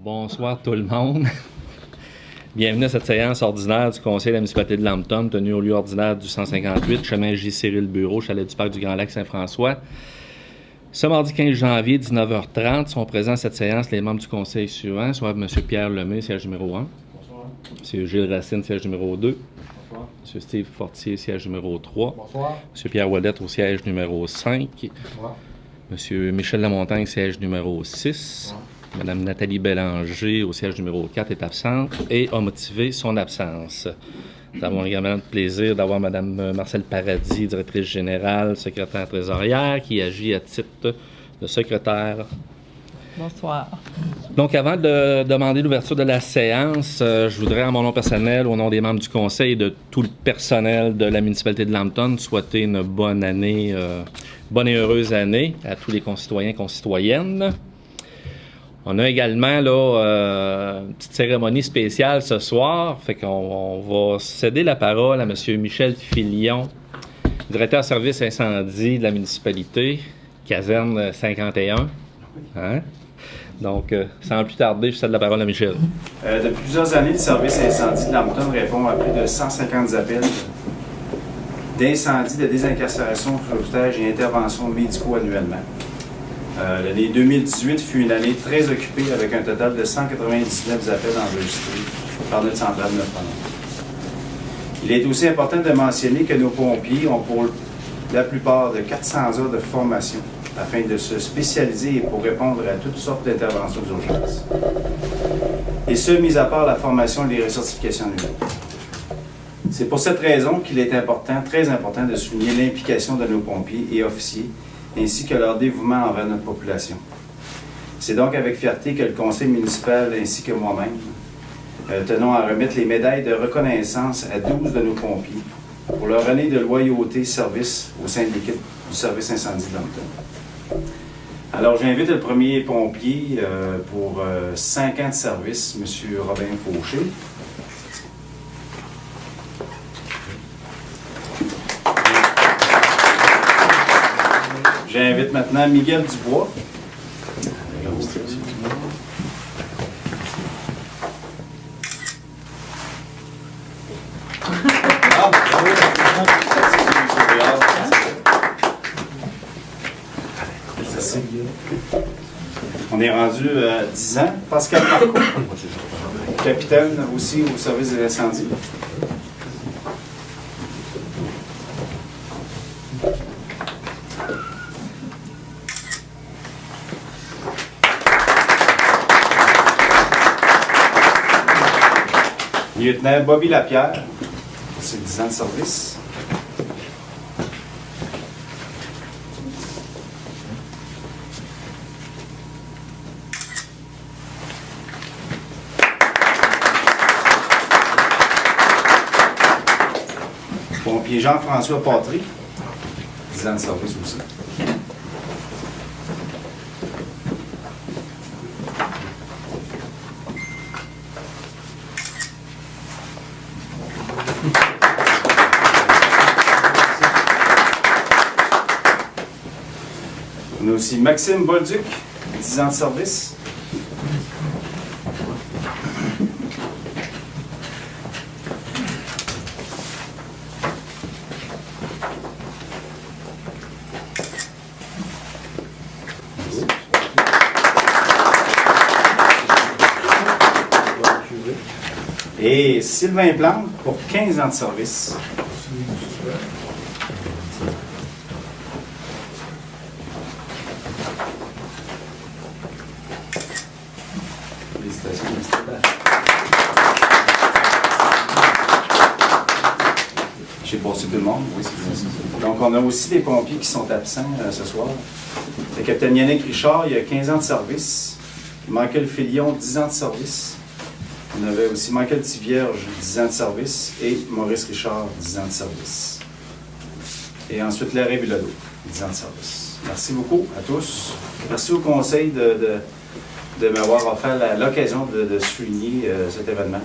Bonsoir tout le monde. Bienvenue à cette séance ordinaire du Conseil de la municipalité de Lambton, tenue au lieu ordinaire du 158, chemin J. Cyril Bureau, chalet du parc du Grand Lac Saint-François. Ce mardi 15 janvier, 19h30, sont présents à cette séance les membres du Conseil suivants, soit M. Pierre Lemay, siège numéro 1. Bonsoir. M. Gilles Racine, siège numéro 2. Bonsoir. M. Steve Fortier, siège numéro 3. Bonsoir. M. Pierre Ouellette au siège numéro 5. Bonsoir. M. Michel Lamontagne, siège numéro 6. Bonsoir. Mme Nathalie Bélanger, au siège numéro 4, est absente et a motivé son absence. Nous avons également le plaisir d'avoir Mme Marcelle Paradis, directrice générale, secrétaire trésorière, qui agit à titre de secrétaire. Bonsoir. Donc, avant de demander l'ouverture de la séance, je voudrais, en mon nom personnel, au nom des membres du Conseil et de tout le personnel de la municipalité de Lambton, souhaiter une bonne année, bonne et heureuse année à tous les concitoyens et concitoyennes. On a également là, une petite cérémonie spéciale ce soir, fait qu'on va céder la parole à M. Michel Filion, directeur service incendie de la municipalité, caserne 51. Hein? Donc, sans plus tarder, je cède la parole à Michel. Depuis plusieurs années, le service incendie de Lambton répond à plus de 150 appels d'incendie, de désincarcération, sauvetage et interventions médicaux annuellement. L'année 2018 fut une année très occupée avec un total de 199 appels enregistrés par notre centrale de Notre-Dame. Il est aussi important de mentionner que nos pompiers ont pour la plupart de 400 heures de formation afin de se spécialiser et pour répondre à toutes sortes d'interventions d'urgence. Et ce, mis à part la formation et les recertifications annuelles. C'est pour cette raison qu'il est important, très important, de souligner l'implication de nos pompiers et officiers ainsi que leur dévouement envers notre population. C'est donc avec fierté que le conseil municipal ainsi que moi-même tenons à remettre les médailles de reconnaissance à 12 de nos pompiers pour leur année de loyauté service au sein de l'équipe du service incendie de Lambton. Alors j'invite le premier pompier pour 5 ans de service, M. Robin Fauché. J'invite maintenant Miguel Dubois. On est rendu à 10 ans. Pascal Marco, capitaine aussi au service de l'incendie. Lieutenant Bobby Lapierre, c'est 10 ans de service. Pompier Jean-François Patry, 10 ans de service aussi. On a aussi Maxime Bolduc, 10 ans de service. Et Sylvain Plante pour 15 ans de service. J'ai passé tout le monde, oui, c'est bien ça. Donc, on a aussi des pompiers qui sont absents ce soir. Le capitaine Yannick Richard, il a 15 ans de service. Michael Filion, 10 ans de service. On avait aussi Michael Tivierge, 10 ans de service. Et Maurice Richard, 10 ans de service. Et ensuite, Larry Bilodeau, 10 ans de service. Merci beaucoup à tous. Merci au conseil de m'avoir offert l'occasion de souligner cet événement.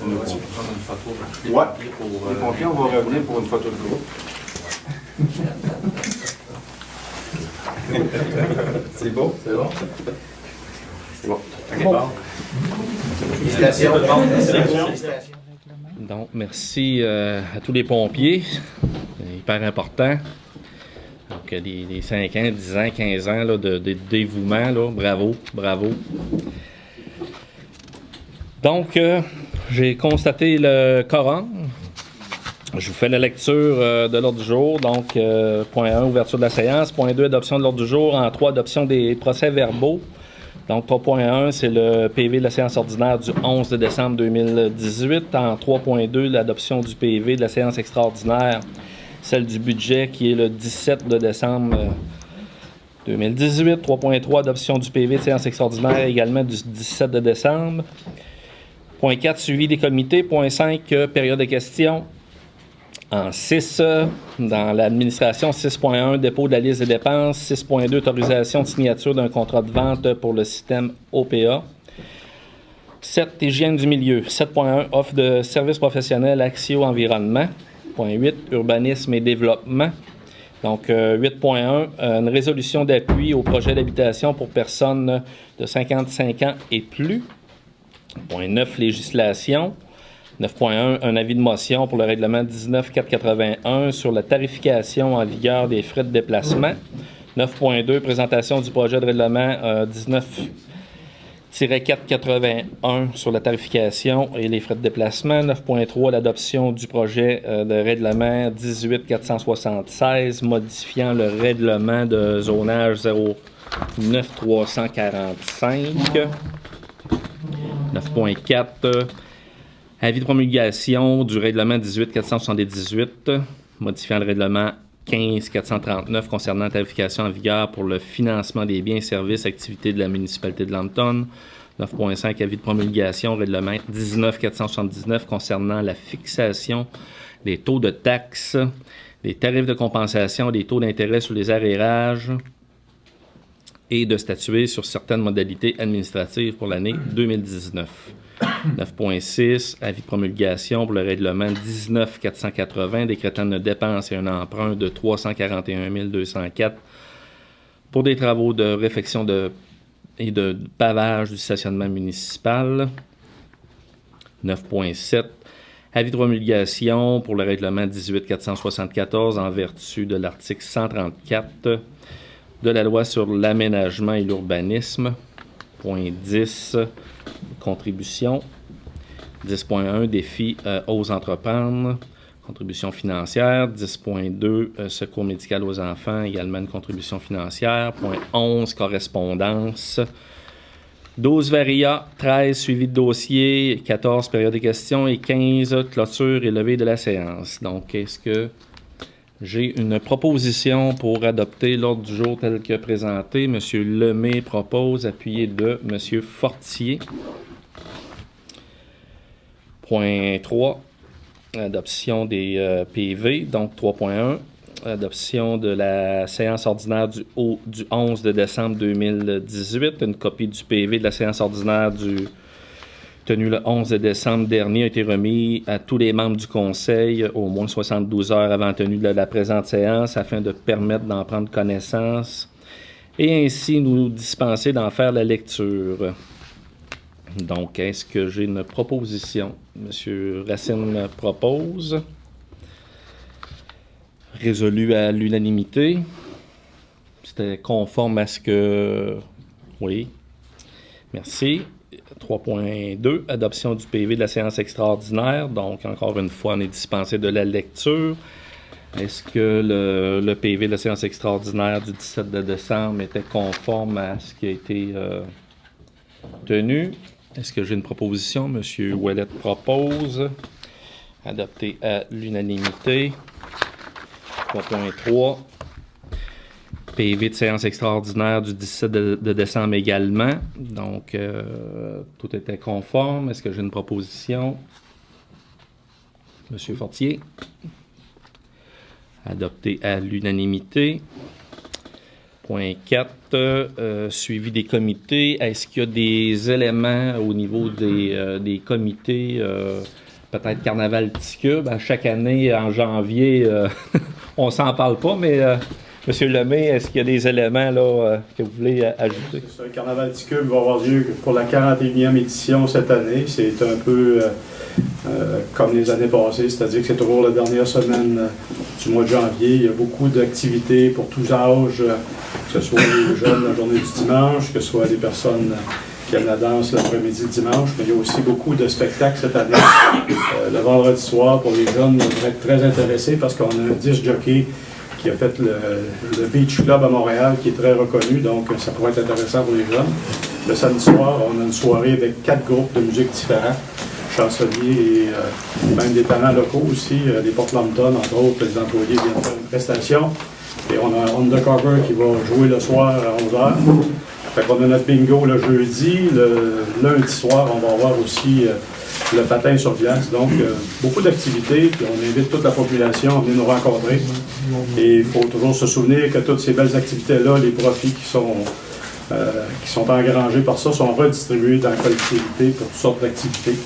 On va prendre une photo. Oui, les pompiers, on va revenir pour une photo de groupe. C'est beau? C'est bon? OK, bon. Félicitations. Donc, merci à tous les pompiers. C'est hyper important. Donc, les 5 ans, 10 ans, 15 ans là, de dévouement, là, bravo, bravo. Donc, j'ai constaté le quorum. Je vous fais la lecture de l'ordre du jour. Donc, point 1, ouverture de la séance. Point 2, adoption de l'ordre du jour. En 3, adoption des procès-verbaux. Donc, 3.1, c'est le PV de la séance ordinaire du 11 décembre 2018. En 3.2, l'adoption du PV de la séance extraordinaire, celle du budget, qui est le 17 de décembre 2018. 3.3, adoption du PV de séance extraordinaire, également du 17 de décembre. Point 4, suivi des comités. Point 5, période de questions. En 6, dans l'administration, 6.1, dépôt de la liste des dépenses. 6.2, autorisation de signature d'un contrat de vente pour le système OPA. 7, hygiène du milieu. 7.1, offre de services professionnels Axio Environnement. Point 8, urbanisme et développement. Donc, 8.1, une résolution d'appui au projet d'habitation pour personnes de 55 ans et plus. Point 9, législation. 9.1, un avis de motion pour le règlement 19.481 sur la tarification en vigueur des frais de déplacement. 9.2, présentation du projet de règlement 19-481 sur la tarification et les frais de déplacement. 9.3, l'adoption du projet de règlement 18.476 modifiant le règlement de zonage 09345. 9.4, avis de promulgation du règlement 18.478, modifiant le règlement 15.439 concernant la tarification en vigueur pour le financement des biens, services, activités de la municipalité de Lambton. 9.5, avis de promulgation, règlement 19.479 concernant la fixation des taux de taxes, des tarifs de compensation, des taux d'intérêt sur les arrérages et de statuer sur certaines modalités administratives pour l'année 2019. 9.6, avis de promulgation pour le règlement 19.480 décrétant une dépense et un emprunt de 341 204 pour des travaux de réfection et de pavage du stationnement municipal. 9.7, avis de promulgation pour le règlement 18.474 en vertu de l'article 134 de la loi sur l'aménagement et l'urbanisme. Point 10, contribution. 10.1, défi aux entreprendre, contribution financière. 10.2, secours médical aux enfants, également une contribution financière. Point 11, correspondance. 12, varia. 13, suivi de dossier. 14, période de questions. Et 15, clôture et levée de la séance. Donc, est-ce que j'ai une proposition pour adopter l'ordre du jour tel que présenté? M. Lemay propose, appuyé de M. Fortier. Point 3, adoption des PV. Donc, 3.1, adoption de la séance ordinaire du 11 de décembre 2018. Une copie du PV de la séance ordinaire tenu le 11 décembre dernier a été remis à tous les membres du Conseil au moins 72 heures avant la tenue de la présente séance afin de permettre d'en prendre connaissance et ainsi nous dispenser d'en faire la lecture. Donc, est-ce que j'ai une proposition? M. Racine propose. Résolu à l'unanimité. C'était conforme à ce que... Oui. Merci. 3.2, adoption du PV de la séance extraordinaire. Donc, encore une fois, on est dispensé de la lecture. Est-ce que le PV de la séance extraordinaire du 17 de décembre était conforme à ce qui a été tenu? Est-ce que j'ai une proposition? M. Ouellet propose. Adopté à l'unanimité. 3.3. PV de séance extraordinaire du 17 de décembre également. Donc, tout était conforme. Est-ce que j'ai une proposition? M. Fortier. Adopté à l'unanimité. Point 4, suivi des comités. Est-ce qu'il y a des éléments au niveau des comités, peut-être Carnaval Ticube? À chaque année, en janvier, on s'en parle pas, mais Monsieur Lemay, est-ce qu'il y a des éléments là, que vous voulez ajouter? C'est ça, le Carnaval Ticube va avoir lieu pour la 41e édition cette année. C'est un peu comme les années passées, c'est-à-dire que c'est toujours la dernière semaine du mois de janvier. Il y a beaucoup d'activités pour tous âges, que ce soit les jeunes la journée du dimanche, que ce soit les personnes qui aiment la danse l'après-midi du dimanche, mais il y a aussi beaucoup de spectacles cette année. Le vendredi soir, pour les jeunes, on devrait être très intéressés parce qu'on a un disc jockey qui a fait le Beach Club à Montréal, qui est très reconnu, donc ça pourrait être intéressant pour les jeunes. Le samedi soir, on a une soirée avec 4 groupes de musique différents, chansonniers et même des talents locaux aussi, des Port Lambton, entre autres, les employés viennent faire une prestation. Et on a Undercover qui va jouer le soir à 11h. Fait qu'on a notre bingo le jeudi. Le lundi soir, on va avoir aussi le patin sur glace. Donc, beaucoup d'activités. Puis on invite toute la population à venir nous rencontrer. Et il faut toujours se souvenir que toutes ces belles activités-là, les profits qui sont engrangés par ça, sont redistribués dans la collectivité pour toutes sortes d'activités.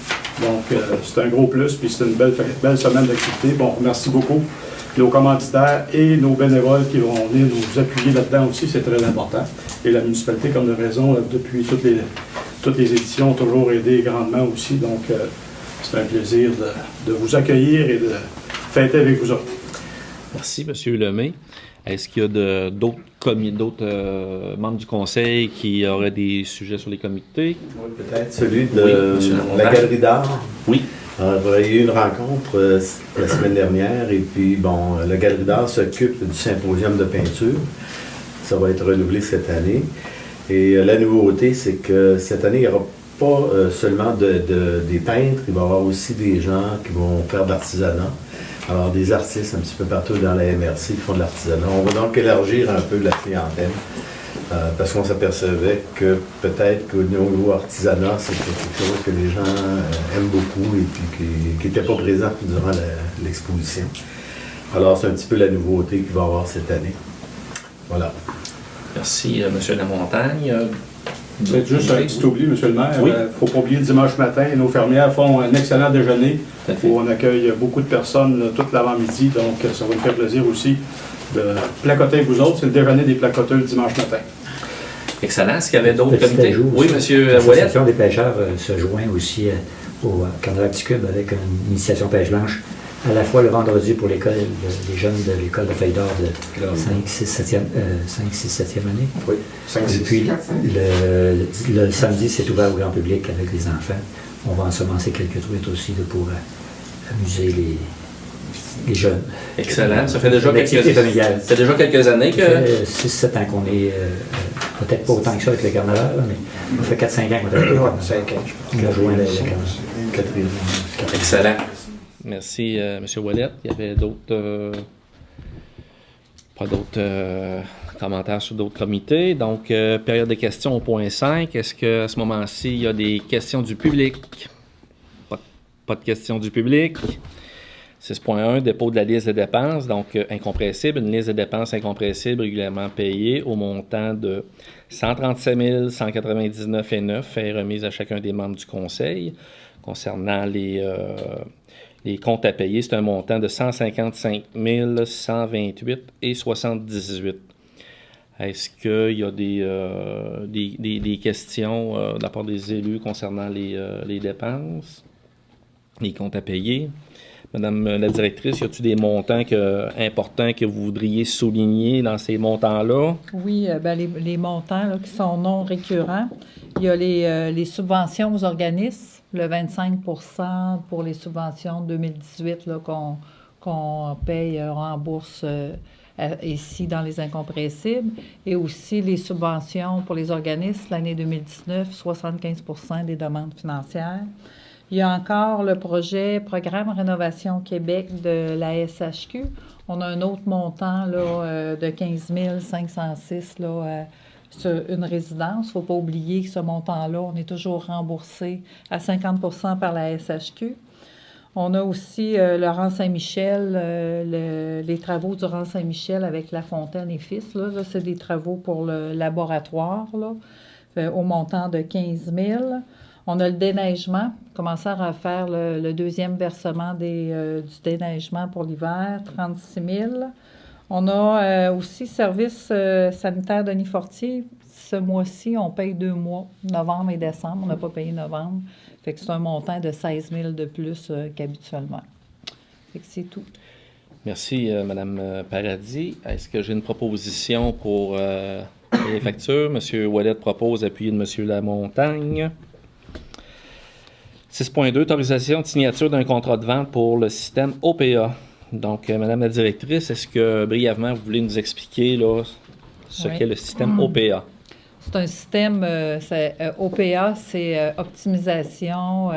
Donc, c'est un gros plus. Puis c'est une belle semaine d'activités. Bon, merci beaucoup. Nos commanditaires et nos bénévoles qui vont venir nous appuyer là-dedans aussi, c'est très important. Et la municipalité, comme de raison, depuis toutes les éditions, ont toujours aidé grandement aussi. Donc, c'est un plaisir de vous accueillir et de fêter avec vous autres. Merci, M. Lemay. Est-ce qu'il y a d'autres membres du conseil qui auraient des sujets sur les comités? Oui, peut-être celui de la Galerie d'art. Oui. Alors, il y a eu une rencontre la semaine dernière et puis, bon, la Galerie d'art s'occupe du symposium de peinture. Ça va être renouvelé cette année. Et la nouveauté, c'est que cette année, il n'y aura pas seulement des peintres, il va y avoir aussi des gens qui vont faire de l'artisanat. Alors, des artistes un petit peu partout dans la MRC qui font de l'artisanat. On va donc élargir un peu la clientèle. Parce qu'on s'apercevait que peut-être qu'au niveau artisanat, c'est quelque chose que les gens aiment beaucoup et puis qui n'était pas présent durant l'exposition. Alors, c'est un petit peu la nouveauté qu'il va y avoir cette année. Voilà. Merci, M. Lamontagne. C'est juste un petit oubli, M. le maire. Il Oui. ne faut pas oublier, dimanche matin, nos fermières font un excellent déjeuner où on accueille beaucoup de personnes toute l'avant-midi. Donc, ça va nous faire plaisir aussi de placoter avec vous autres. C'est le déjeuner des placoteurs le dimanche matin. Excellent. Est-ce qu'il y avait d'autres Petit comités? ajout Oui, aussi. M. Wallet. L'Association des pêcheurs se joint aussi au Carnaval Ticube avec une initiation pêche blanche, à la fois le vendredi pour l'école, les jeunes de l'école de Feuille d'Or de 5, 6, 7e année. Oui. Et puis le samedi, c'est ouvert au grand public avec les enfants. On va ensemencer quelques truites aussi pour amuser les jeunes. Excellent. Ça fait déjà L'activité familiale. ça fait déjà quelques années que... Ça fait 6-7 ans qu'on est, peut-être pas autant que ça avec le carnaval, mais ça fait 4-5 ans qu'on est avec le carnaval. 5 ans, je Qu'on a joint le carnaval. Quatrième. Excellent. Merci, M. Wallet. Il y avait pas d'autres commentaires sur d'autres comités. Donc, période de questions au point 5. Est-ce qu'à ce moment-ci, il y a des questions du public? Pas de questions du public. 6.1, dépôt de la liste de dépenses, donc incompressible, une liste de dépenses incompressibles régulièrement payée au montant de 137 199,9 est remise à chacun des membres du conseil. Concernant les comptes à payer, c'est un montant de 155 128,78. Est-ce qu'il y a des questions de la part des élus concernant les dépenses, les comptes à payer? Madame la directrice, y a-t-il des montants importants que vous voudriez souligner dans ces montants-là? Oui, les montants là, qui sont non récurrents. Il y a les subventions aux organismes, le 25 pour les subventions 2018 là, qu'on paye, rembourse ici dans les incompressibles. Et aussi les subventions pour les organismes, l'année 2019, 75 des demandes financières. Il y a encore le Programme Rénovation Québec de la SHQ. On a un autre montant là, de 15 506 là, sur une résidence. Il ne faut pas oublier que ce montant-là, on est toujours remboursé à 50 par la SHQ. On a aussi le rang Saint-Michel, les travaux du rang Saint-Michel avec La Fontaine et Fils. Là, c'est des travaux pour le laboratoire là, au montant de 15 000. On a le déneigement, commencer à faire le deuxième versement du déneigement pour l'hiver, 36 000. On a aussi service sanitaire Denis Fortier. Ce mois-ci, on paye 2 mois, novembre et décembre. On n'a pas payé novembre. Fait que c'est un montant de 16 000 de plus qu'habituellement. Fait que c'est tout. Merci, Mme Paradis. Est-ce que j'ai une proposition pour les factures? M. Ouellet propose appuyé de M. Lamontagne. 6.2, autorisation de signature d'un contrat de vente pour le système OPA. Donc, Madame la directrice, est-ce que brièvement, vous voulez nous expliquer là, ce qu'est le système OPA? C'est un système, OPA, c'est optimisation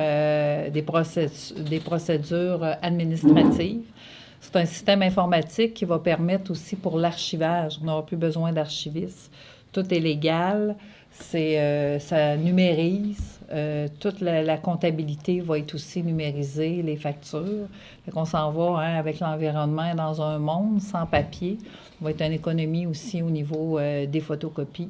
des procédures administratives. C'est un système informatique qui va permettre aussi pour l'archivage. On n'aura plus besoin d'archivistes. Tout est légal. Ça numérise. Toute la comptabilité va être aussi numérisée, les factures. Fait qu'on s'en va avec l'environnement dans un monde sans papier. Ça va être une économie aussi au niveau des photocopies.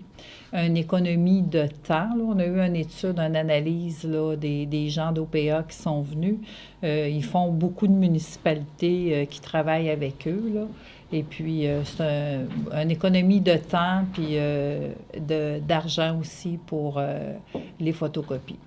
Une économie de temps. Là. On a eu une étude, une analyse là, des gens d'OPA qui sont venus. Ils font beaucoup de municipalités qui travaillent avec eux. Là. Et puis, c'est une économie de temps puis d'argent aussi pour les photocopies.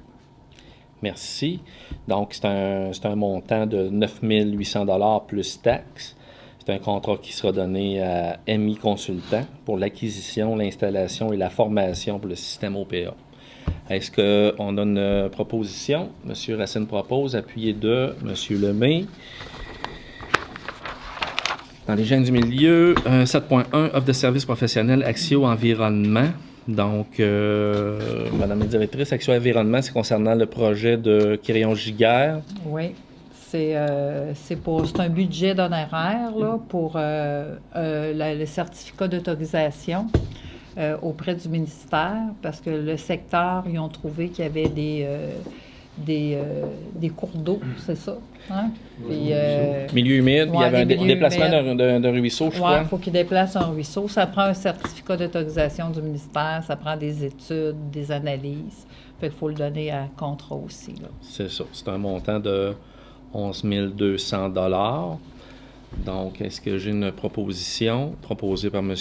Merci. Donc, c'est un montant de 9 800 $ plus taxes. C'est un contrat qui sera donné à MI Consultant pour l'acquisition, l'installation et la formation pour le système OPA. Est-ce qu'on a une proposition? M. Racine propose, appuyé de M. Lemay. Dans les gènes du milieu, 7.1, offre de services professionnels Axio Environnement. Donc, Madame la directrice, Axio Environnement, c'est concernant le projet de Quirion-Giguère. Oui, c'est un budget d'honoraires là, pour le certificat d'autorisation auprès du ministère, parce que le secteur, ils ont trouvé qu'il y avait des cours d'eau, c'est ça? Hein? Puis, milieu humide, il y avait un déplacement d'un ruisseau, je crois. Oui, il faut qu'il déplace un ruisseau. Ça prend un certificat d'autorisation du ministère, ça prend des études, des analyses. Fait qu'il faut le donner à contrat aussi. Là. C'est ça. C'est un montant de 11 200 $. Donc, est-ce que j'ai une proposition proposée par M.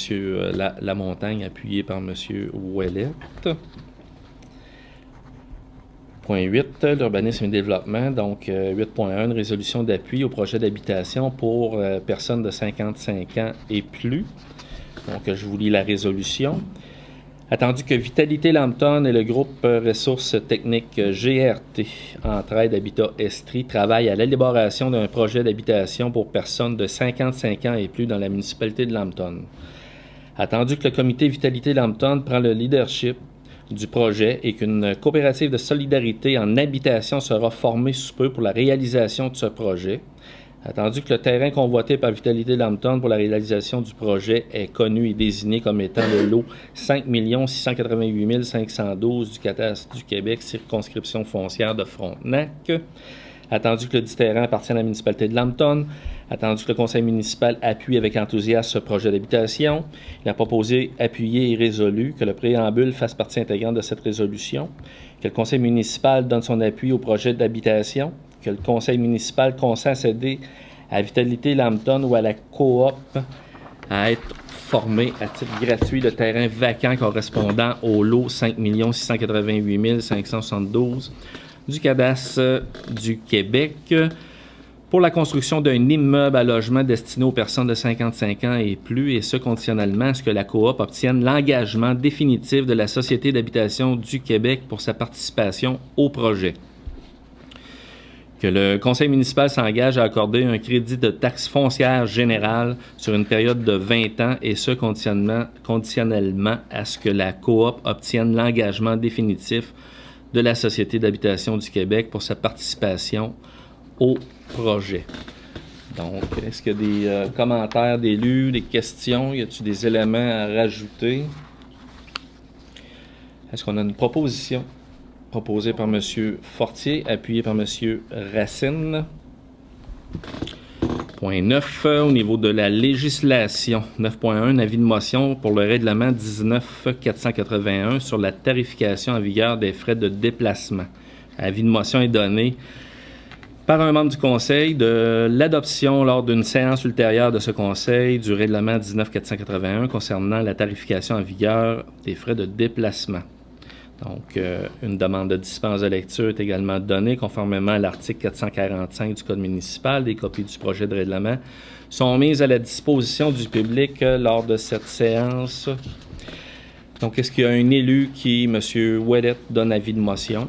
Lamontagne, appuyée par M. Ouellet? Point 8, l'urbanisme et le développement. Donc, 8.1, une résolution d'appui au projet d'habitation pour personnes de 55 ans et plus. Donc, je vous lis la résolution. Attendu que Vitalité Lambton et le groupe ressources techniques GRT, Entraide Habitat Estrie, travaillent à l'élaboration d'un projet d'habitation pour personnes de 55 ans et plus dans la municipalité de Lambton. Attendu que le comité Vitalité Lambton prend le leadership du projet et qu'une coopérative de solidarité en habitation sera formée sous peu pour la réalisation de ce projet. Attendu que le terrain convoité par Vitalité Lambton pour la réalisation du projet est connu et désigné comme étant le lot 5 688 512 du cadastre du Québec, circonscription foncière de Frontenac. Attendu que le dit terrain appartient à la municipalité de Lambton. Attendu que le conseil municipal appuie avec enthousiasme ce projet d'habitation. Il a proposé, appuyé et résolu que le préambule fasse partie intégrante de cette résolution. Que le conseil municipal donne son appui au projet d'habitation. Que le conseil municipal consent à céder à Vitalité Lambton ou à la coop à être formé à titre gratuit de terrain vacant correspondant au lot 5 688 572 du cadastre du Québec pour la construction d'un immeuble à logement destiné aux personnes de 55 ans et plus, et ce conditionnellement à ce que la coop obtienne l'engagement définitif de la Société d'habitation du Québec pour sa participation au projet. Que le conseil municipal s'engage à accorder un crédit de taxe foncière générale sur une période de 20 ans, et ce conditionnellement à ce que la coop obtienne l'engagement définitif de la Société d'habitation du Québec pour sa participation au projet. Donc, est-ce qu'il y a des commentaires d'élus, des questions? Y a-t-il des éléments à rajouter? Est-ce qu'on a une proposition proposée par M. Fortier, appuyée par M. Racine? Point 9, au niveau de la législation. 9.1, avis de motion pour le règlement 19-481 sur la tarification en vigueur des frais de déplacement. Avis de motion est donné par un membre du Conseil de l'adoption lors d'une séance ultérieure de ce Conseil du règlement 19-481 concernant la tarification en vigueur des frais de déplacement. Donc, une demande de dispense de lecture est également donnée conformément à l'article 445 du Code municipal. Des copies du projet de règlement sont mises à la disposition du public lors de cette séance. Donc, est-ce qu'il y a un élu qui, M. Ouellet, donne avis de motion?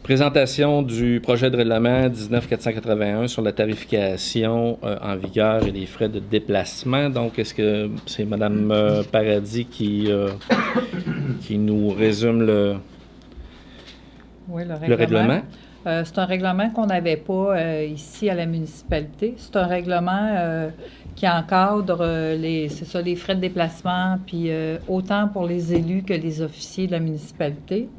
Présentation du projet de règlement 19-481 sur la tarification en vigueur et les frais de déplacement. Donc, est-ce que c'est Mme Paradis qui nous résume le règlement? C'est un règlement qu'on n'avait pas ici à la municipalité. C'est un règlement qui encadre les frais de déplacement, puis autant pour les élus que les officiers de la municipalité.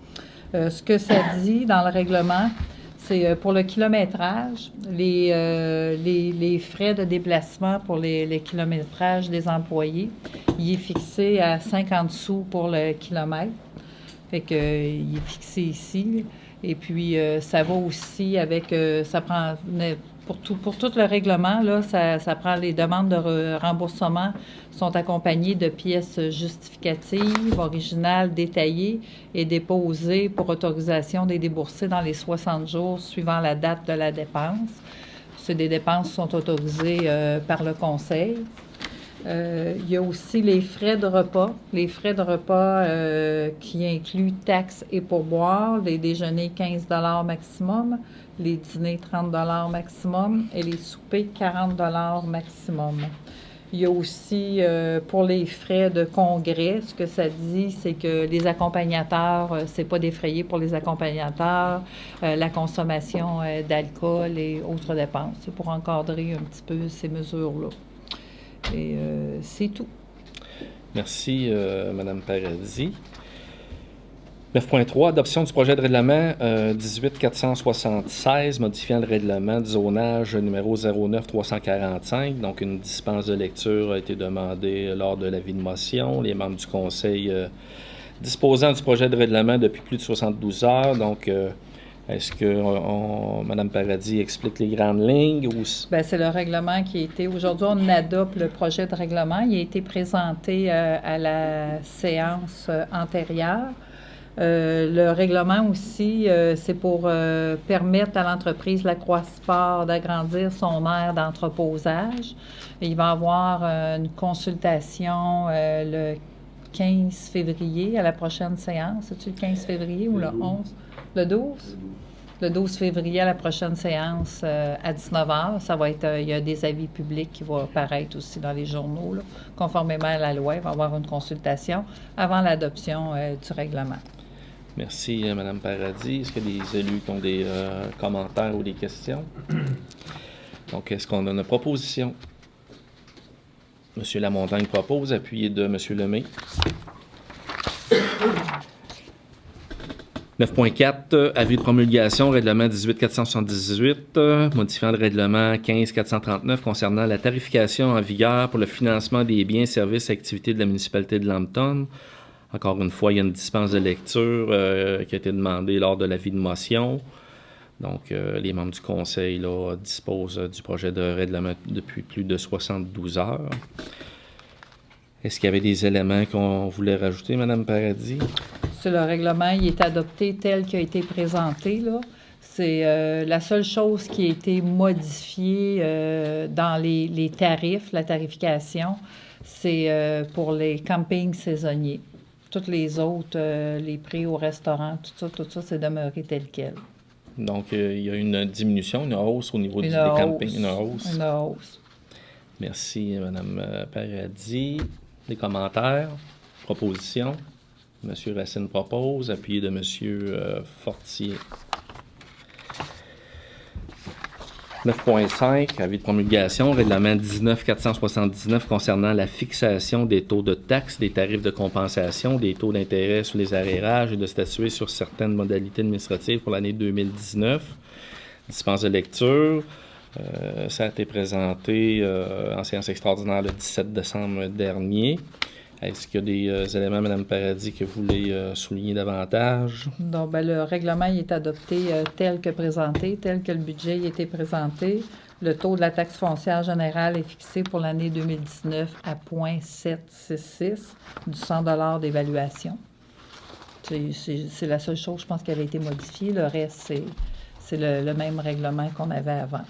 Ce que ça dit dans le règlement, c'est pour le kilométrage, les frais de déplacement pour les kilométrages des employés, il est fixé à 50 sous pour le kilomètre. Fait que, il est fixé ici. Et puis, ça va aussi avec, ça prend, pour tout le règlement, là, ça prend les demandes de remboursement sont accompagnées de pièces justificatives, originales, détaillées et déposées pour autorisation des déboursés dans les 60 jours suivant la date de la dépense. C'est des dépenses qui sont autorisées par le Conseil. Il y a aussi les frais de repas. Les frais de repas qui incluent taxes et pourboires, les déjeuners 15 $ maximum, les dîners 30 $ maximum et les soupers 40 $ maximum. Il y a aussi, pour les frais de congrès, ce que ça dit, c'est que les accompagnateurs, c'est pas défrayé pour les accompagnateurs, la consommation d'alcool et autres dépenses. C'est pour encadrer un petit peu ces mesures-là. Et c'est tout. Merci, Mme Paradis. 9.3, adoption du projet de règlement 18-476, modifiant le règlement du zonage numéro 09-345. Donc, une dispense de lecture a été demandée lors de l'avis de motion. Les membres du Conseil disposant du projet de règlement depuis plus de 72 heures. Donc, est-ce que Mme Paradis explique les grandes lignes? Ou... Bien, c'est le règlement qui a été... Aujourd'hui, on adopte le projet de règlement. Il a été présenté à la séance antérieure. Le règlement aussi, c'est pour permettre à l'entreprise l'Aquasport d'agrandir son aire d'entreposage. Il va y avoir une consultation le 15 février à la prochaine séance. C'est-tu le 15 février ou le 11? Le 12? Le 12 février à la prochaine séance à 19h. Ça va être, il y a des avis publics qui vont apparaître aussi dans les journaux. Là. Conformément à la loi, il va y avoir une consultation avant l'adoption du règlement. Merci, Mme Paradis. Est-ce qu'il y a des élus qui ont des commentaires ou des questions? Donc, est-ce qu'on a une proposition? M. Lamontagne propose, appuyé de M. Lemay. 9.4, avis de promulgation, règlement 18-478, modifiant le règlement 15-439 concernant la tarification en vigueur pour le financement des biens, services et activités de la municipalité de Lambton. Encore une fois, il y a une dispense de lecture qui a été demandée lors de l'avis de motion. Donc, les membres du Conseil là, disposent du projet de règlement depuis plus de 72 heures. Est-ce qu'il y avait des éléments qu'on voulait rajouter, Mme Paradis? Sur le règlement, il est adopté tel qu'il a été présenté, là. C'est la seule chose qui a été modifiée dans les tarifs, la tarification, c'est pour les campings saisonniers. Toutes les autres, les prix au restaurant, tout ça, c'est demeuré tel quel. Donc, il y a une diminution, une hausse au niveau des campings. Une hausse. Merci, Mme Paradis. Des commentaires, propositions. M. Racine propose, appuyé de M. Fortier. 9.5, avis de promulgation, règlement 19-479 concernant la fixation des taux de taxes, des tarifs de compensation, des taux d'intérêt sur les arrérages et de statuer sur certaines modalités administratives pour l'année 2019. Dispense de lecture. Ça a été présenté en séance extraordinaire le 17 décembre dernier. Est-ce qu'il y a des éléments, Mme Paradis, que vous voulez souligner davantage? Donc, ben, le règlement il est adopté tel que présenté, tel que le budget a été présenté. Le taux de la taxe foncière générale est fixé pour l'année 2019 à 0,766 du 100 $ d'évaluation. C'est la seule chose, je pense, qui avait été modifiée. Le reste, c'est le même règlement qu'on avait avant.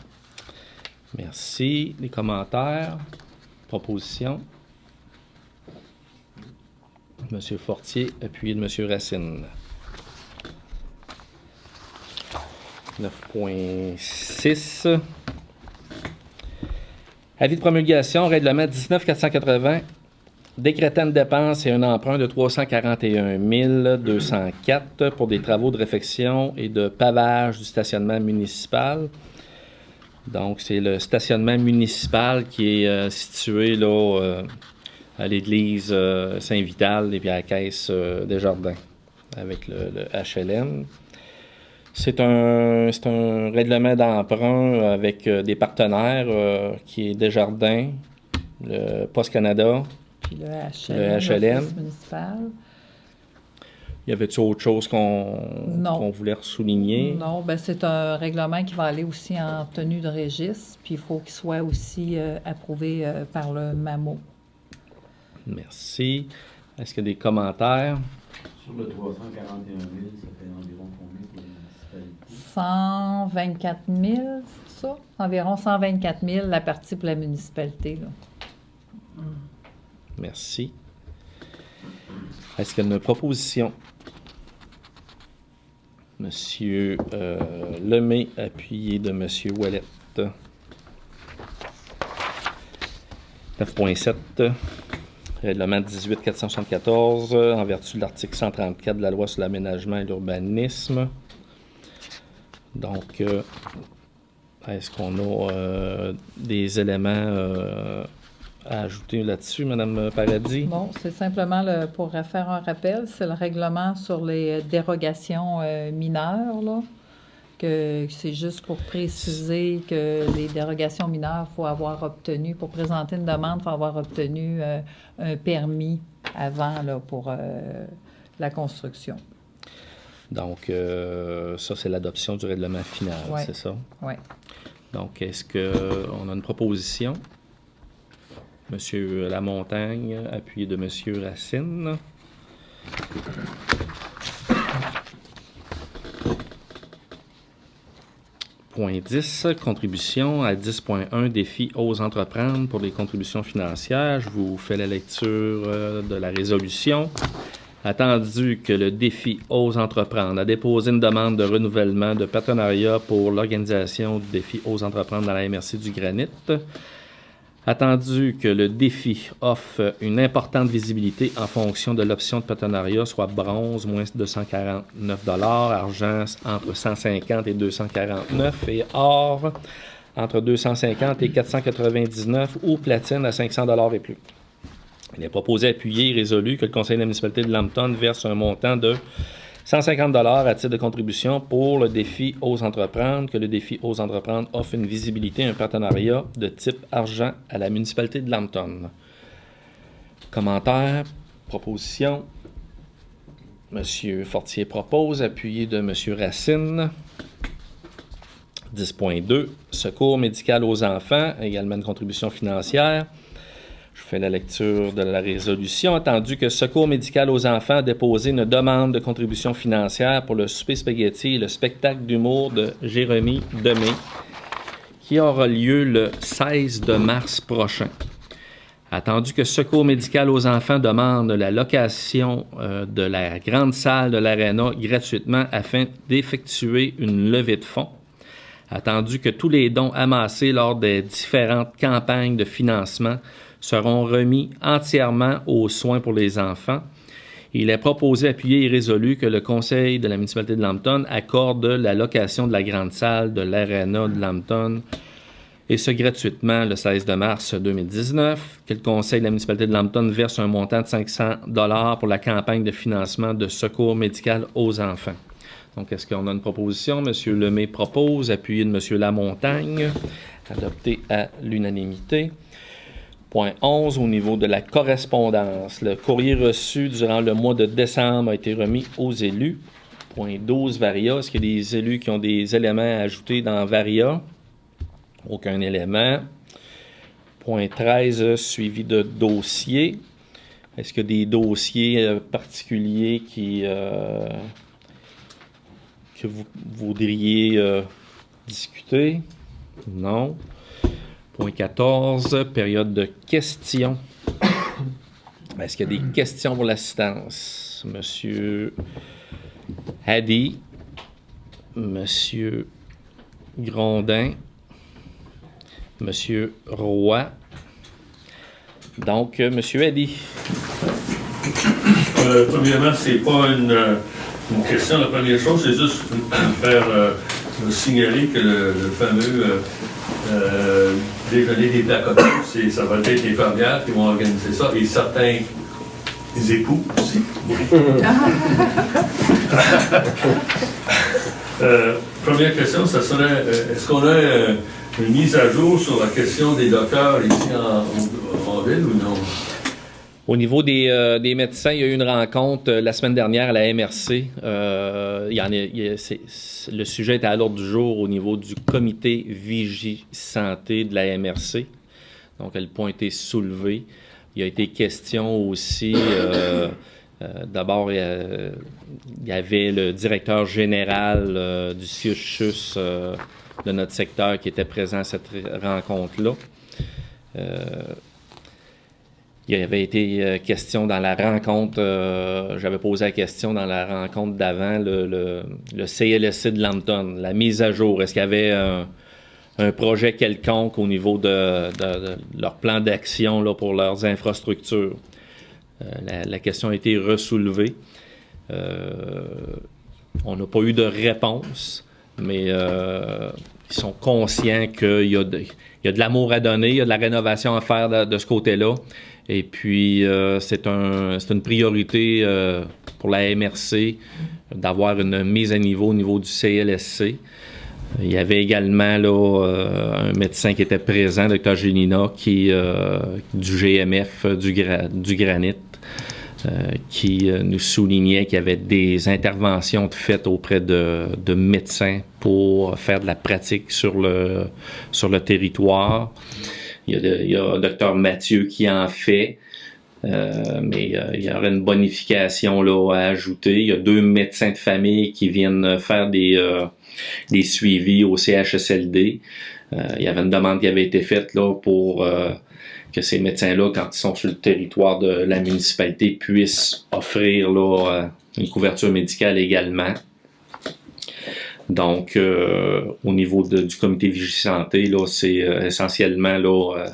Merci. Les commentaires? Propositions? M. Fortier, appuyé de M. Racine. 9.6. Avis de promulgation, règlement 19-480, décrétant une dépense et un emprunt de 341 204 pour des travaux de réfection et de pavage du stationnement municipal. Donc, c'est le stationnement municipal qui est situé là, à l'église Saint-Vital et puis à la caisse Desjardins avec le HLM. C'est un règlement d'emprunt avec des partenaires qui est Desjardins, le Poste Canada, Puis le HLM. l'Office municipal. Y avait-il autre chose qu'on voulait souligner? Non, ben c'est un règlement qui va aller aussi en tenue de registre, puis il faut qu'il soit aussi approuvé par le MAMO. Merci. Est-ce qu'il y a des commentaires? Sur le 341 000, ça fait environ combien pour les municipalités? 124 000, c'est ça? Environ 124 000 la partie pour la municipalité, là. Merci. Est-ce qu'il y a une proposition? Monsieur Lemay, appuyé de Monsieur Ouellette. 9.7. Règlement 18-474, en vertu de l'article 134 de la loi sur l'aménagement et l'urbanisme. Donc, est-ce qu'on a des éléments à ajouter là-dessus, Mme Paradis? Bon, c'est simplement, pour faire un rappel, c'est le règlement sur les dérogations mineures, là, que c'est juste pour préciser que les dérogations mineures, il faut avoir obtenu, pour présenter une demande, il faut avoir obtenu un permis avant là, pour la construction. Donc, ça, c'est l'adoption du règlement final, Ouais. c'est ça? Oui. Donc, est-ce qu'on a une proposition? Monsieur Lamontagne, appuyé de Monsieur Racine. Point 10, contribution à 10.1, défi Ose entreprendre pour les contributions financières. Je vous fais la lecture de la résolution. Attendu que le défi Ose entreprendre a déposé une demande de renouvellement de partenariat pour l'organisation du défi Ose entreprendre dans la MRC du Granit. Attendu que le défi offre une importante visibilité en fonction de l'option de partenariat, soit bronze, moins 249 $, argent entre 150 et 249 et or entre 250 et 499 ou platine à 500 $ et plus. Il est proposé, appuyé et résolu que le conseil de la municipalité de Lambton verse un montant de 150 $ à titre de contribution pour le défi Ose entreprendre, que le défi Ose entreprendre offre une visibilité, un partenariat de type argent à la municipalité de Lambton. Commentaires, propositions. Monsieur Fortier propose, appuyé de Monsieur Racine. 10.2, secours médical aux enfants, également une contribution financière. Je fais la lecture de la résolution. Attendu que Secours médical aux enfants a déposé une demande de contribution financière pour le souper spaghetti et le spectacle d'humour de Jérémy Demé, qui aura lieu le 16 de mars prochain. Attendu que Secours médical aux enfants demande la location de la grande salle de l'Arena gratuitement afin d'effectuer une levée de fonds. Attendu que tous les dons amassés lors des différentes campagnes de financement seront remis entièrement aux soins pour les enfants. Il est proposé, appuyé et résolu que le conseil de la municipalité de Lambton accorde la location de la grande salle de l'Arena de Lambton, et ce gratuitement le 16 de mars 2019, que le conseil de la municipalité de Lambton verse un montant de 500 $ pour la campagne de financement de secours médical aux enfants. Donc, est-ce qu'on a une proposition? M. Lemay propose, appuyé de M. Lamontagne, adopté à l'unanimité. Point 11, au niveau de la correspondance. Le courrier reçu durant le mois de décembre a été remis aux élus. Point 12, Varia. Est-ce qu'il y a des élus qui ont des éléments à ajouter dans Varia? Aucun élément. Point 13, suivi de dossiers. Est-ce qu'il y a des dossiers particuliers que vous voudriez discuter? Non. Point 14, période de questions. Est-ce qu'il y a des questions pour l'assistance? Monsieur Hadi, Monsieur Grondin, Monsieur Roy. Donc, Monsieur Hadi. Premièrement, c'est pas une question. La première chose, c'est juste faire signaler que le fameux déjeuner des placotés, ça va être les fermières qui vont organiser ça et certains époux aussi. Première question, ça serait est-ce qu'on a une mise à jour sur la question des docteurs ici en ville ou non? Au niveau des médecins, il y a eu une rencontre la semaine dernière à la MRC. Le sujet était à l'ordre du jour au niveau du comité Vigie-Santé de la MRC. Donc, le point a été soulevé. Il y a été question aussi, d'abord, il y avait le directeur général du CIUSHUS de notre secteur qui était présent à cette rencontre-là. Il y avait été question dans la rencontre, j'avais posé la question dans la rencontre d'avant, le CLSC de Lambton, la mise à jour. Est-ce qu'il y avait un projet quelconque au niveau de leur plan d'action là, pour leurs infrastructures? La question a été ressoulevée. On n'a pas eu de réponse, mais ils sont conscients qu'il y a de l'amour à donner, il y a de la rénovation à faire de ce côté-là. Et puis, c'est une priorité pour la MRC d'avoir une mise à niveau au niveau du CLSC. Il y avait également là, un médecin qui était présent, Dr Génina, du GMF du Granit, qui nous soulignait qu'il y avait des interventions faites auprès de médecins pour faire de la pratique sur le territoire. Il y a Dr Mathieu qui en fait, mais il y aurait une bonification là, à ajouter. Il y a 2 médecins de famille qui viennent faire des suivis au CHSLD. Il y avait une demande qui avait été faite là, pour que ces médecins-là, quand ils sont sur le territoire de la municipalité, puissent offrir là, une couverture médicale également. Donc, au niveau du comité Vigie-Santé, là, c'est essentiellement là,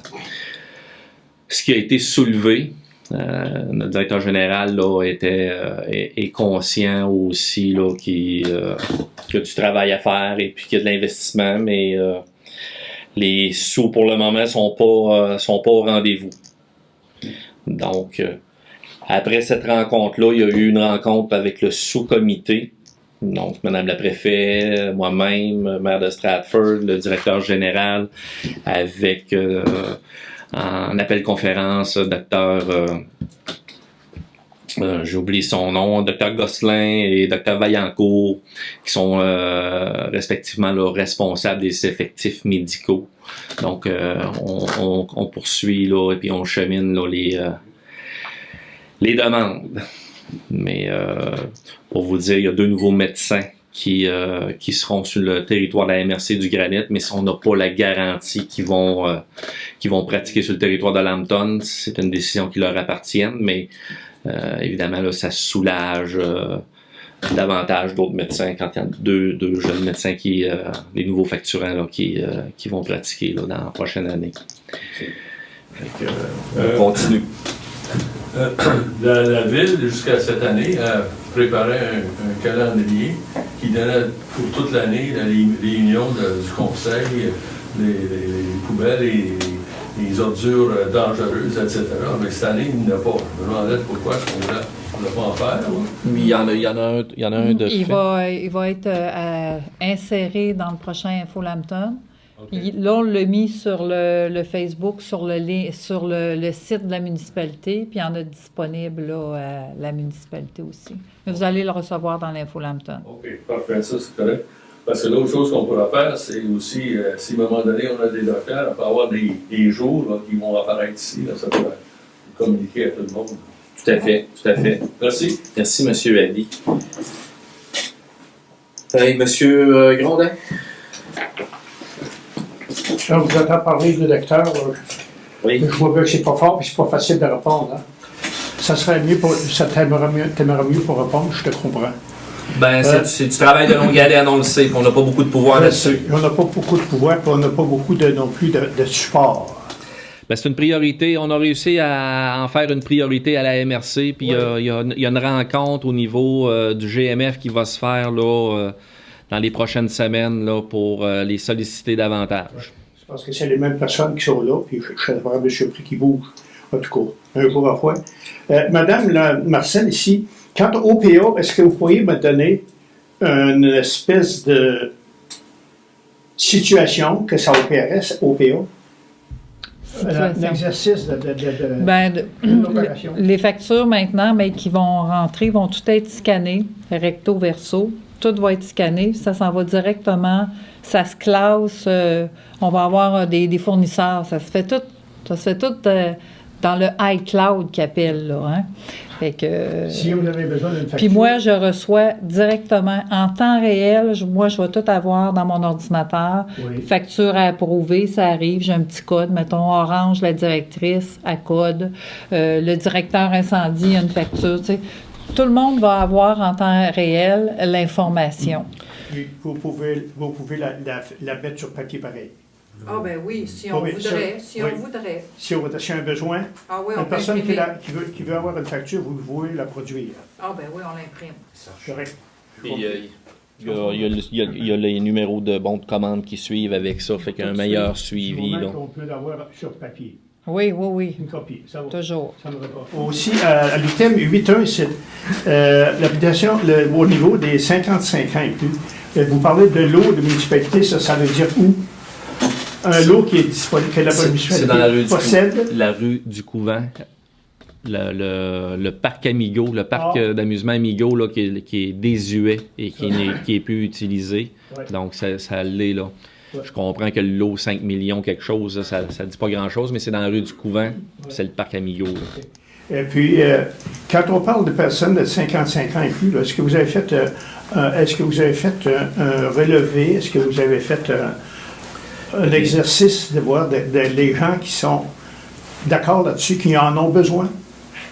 ce qui a été soulevé. Notre directeur général là, est conscient aussi là, qu'il y a du travail à faire et puis qu'il y a de l'investissement, mais les sous pour le moment sont pas au rendez-vous. Donc, après cette rencontre-là, il y a eu une rencontre avec le sous-comité. Donc, Mme la préfet, moi-même, maire de Stratford, le directeur général, avec en appel conférence, j'ai oublié son nom, Dr Gosselin et Dr Vaillancourt, qui sont respectivement là, responsables des effectifs médicaux. Donc, on poursuit là, et puis on chemine là, les demandes. Mais pour vous dire, il y a 2 nouveaux médecins qui seront sur le territoire de la MRC du Granit, mais on n'a pas la garantie qu'ils vont pratiquer sur le territoire de Lambton. C'est une décision qui leur appartient, mais évidemment, là, ça soulage davantage d'autres médecins quand il y a 2 jeunes médecins des nouveaux facturants là, qui vont pratiquer là, dans la prochaine année. On continue. La ville, jusqu'à cette année, a préparé un calendrier qui donnait pour toute l'année les réunions du conseil, les poubelles et les ordures dangereuses, etc. Mais cette année, il n'y en a pas. Je me demandais pourquoi on ne l'a pas en faire. Ouais. Il y en a un de Il va être inséré dans le prochain Info Lambton. OK. Là, on l'a mis sur le Facebook, sur le site de la municipalité, puis il y en a disponible là, à la municipalité aussi. Mais vous allez le recevoir dans l'Info Lambton. OK, parfait, ça c'est correct. Parce que l'autre chose qu'on pourra faire, c'est aussi, si à un moment donné on a des locales, on peut avoir des jours là, qui vont apparaître ici, là, ça peut communiquer à tout le monde. Tout à fait, tout à fait. Merci. Merci, M. Ali. Monsieur Grondin? Quand vous entendez parler du lecteur, Oui. je vois bien que c'est pas fort et c'est pas facile de répondre. Hein. Ça serait mieux ça t'aimerait mieux pour répondre, je te comprends. Ben, c'est du travail de longue haleine, on le sait, puis on n'a pas beaucoup de pouvoir là-dessus. On n'a pas beaucoup de pouvoir, puis on n'a pas beaucoup non plus de support. Ben, c'est une priorité. On a réussi à en faire une priorité à la MRC, puis il y a une rencontre au niveau du GMF qui va se faire là, dans les prochaines semaines là, pour les solliciter davantage. C'est parce que c'est les mêmes personnes qui sont là, puis je suis vraiment surpris qu'ils bougent. En tout cas, un jour à la fois. Madame Marcel, ici, quant au OPA, est-ce que vous pourriez me donner une espèce de situation que ça opérait, OPA? L'exercice de l'opération. Les factures maintenant qui vont rentrer vont toutes être scannées, recto verso. Tout va être scanné. Ça s'en va directement. Ça se classe. On va avoir des fournisseurs. Ça se fait tout dans le iCloud qu'ils appellent, là. Hein? Fait que, si vous avez besoin d'une facture. Puis moi, je reçois directement, en temps réel, je vais tout avoir dans mon ordinateur. Oui. Facture à approuver, ça arrive, j'ai un petit code, mettons Orange, la directrice, à code. Le directeur incendie a une facture, tu sais. Tout le monde va avoir en temps réel l'information. Puis vous pouvez la mettre sur papier pareil. Ah ben oui, si on voudrait. Si on a un besoin, Ah oui, une personne qui veut avoir une facture, vous pouvez la produire. Ah ben oui, on l'imprime. Correct. Il y a les numéros de bons de commande qui suivent avec ça, fait qu'il y a un meilleur suivi. Là. On peut l'avoir sur papier. Oui. Une copie, ça va. Toujours. Ça ne va pas. Aussi, à l'item 8.1, c'est l'habitation au niveau des 55 ans et plus. Vous parlez de l'eau de municipalité, ça veut dire où? Un lot qui est disponible, que la municipalité c'est dans la rue possède. La rue du Couvent. Le parc Amigo, le parc d'amusement Amigo là, qui est désuet et qui est plus utilisé. Ouais. Donc, ça l'est là. Ouais. Je comprends que le lot 5 millions, quelque chose, là, ça ne dit pas grand-chose, mais c'est dans la rue du Couvent, c'est le parc Amigo. Là. Et puis, quand on parle de personnes de 55 ans et plus, là, est-ce que vous avez fait un relevé? Est-ce que vous avez fait un exercice de voir les gens qui sont d'accord là-dessus, qui en ont besoin?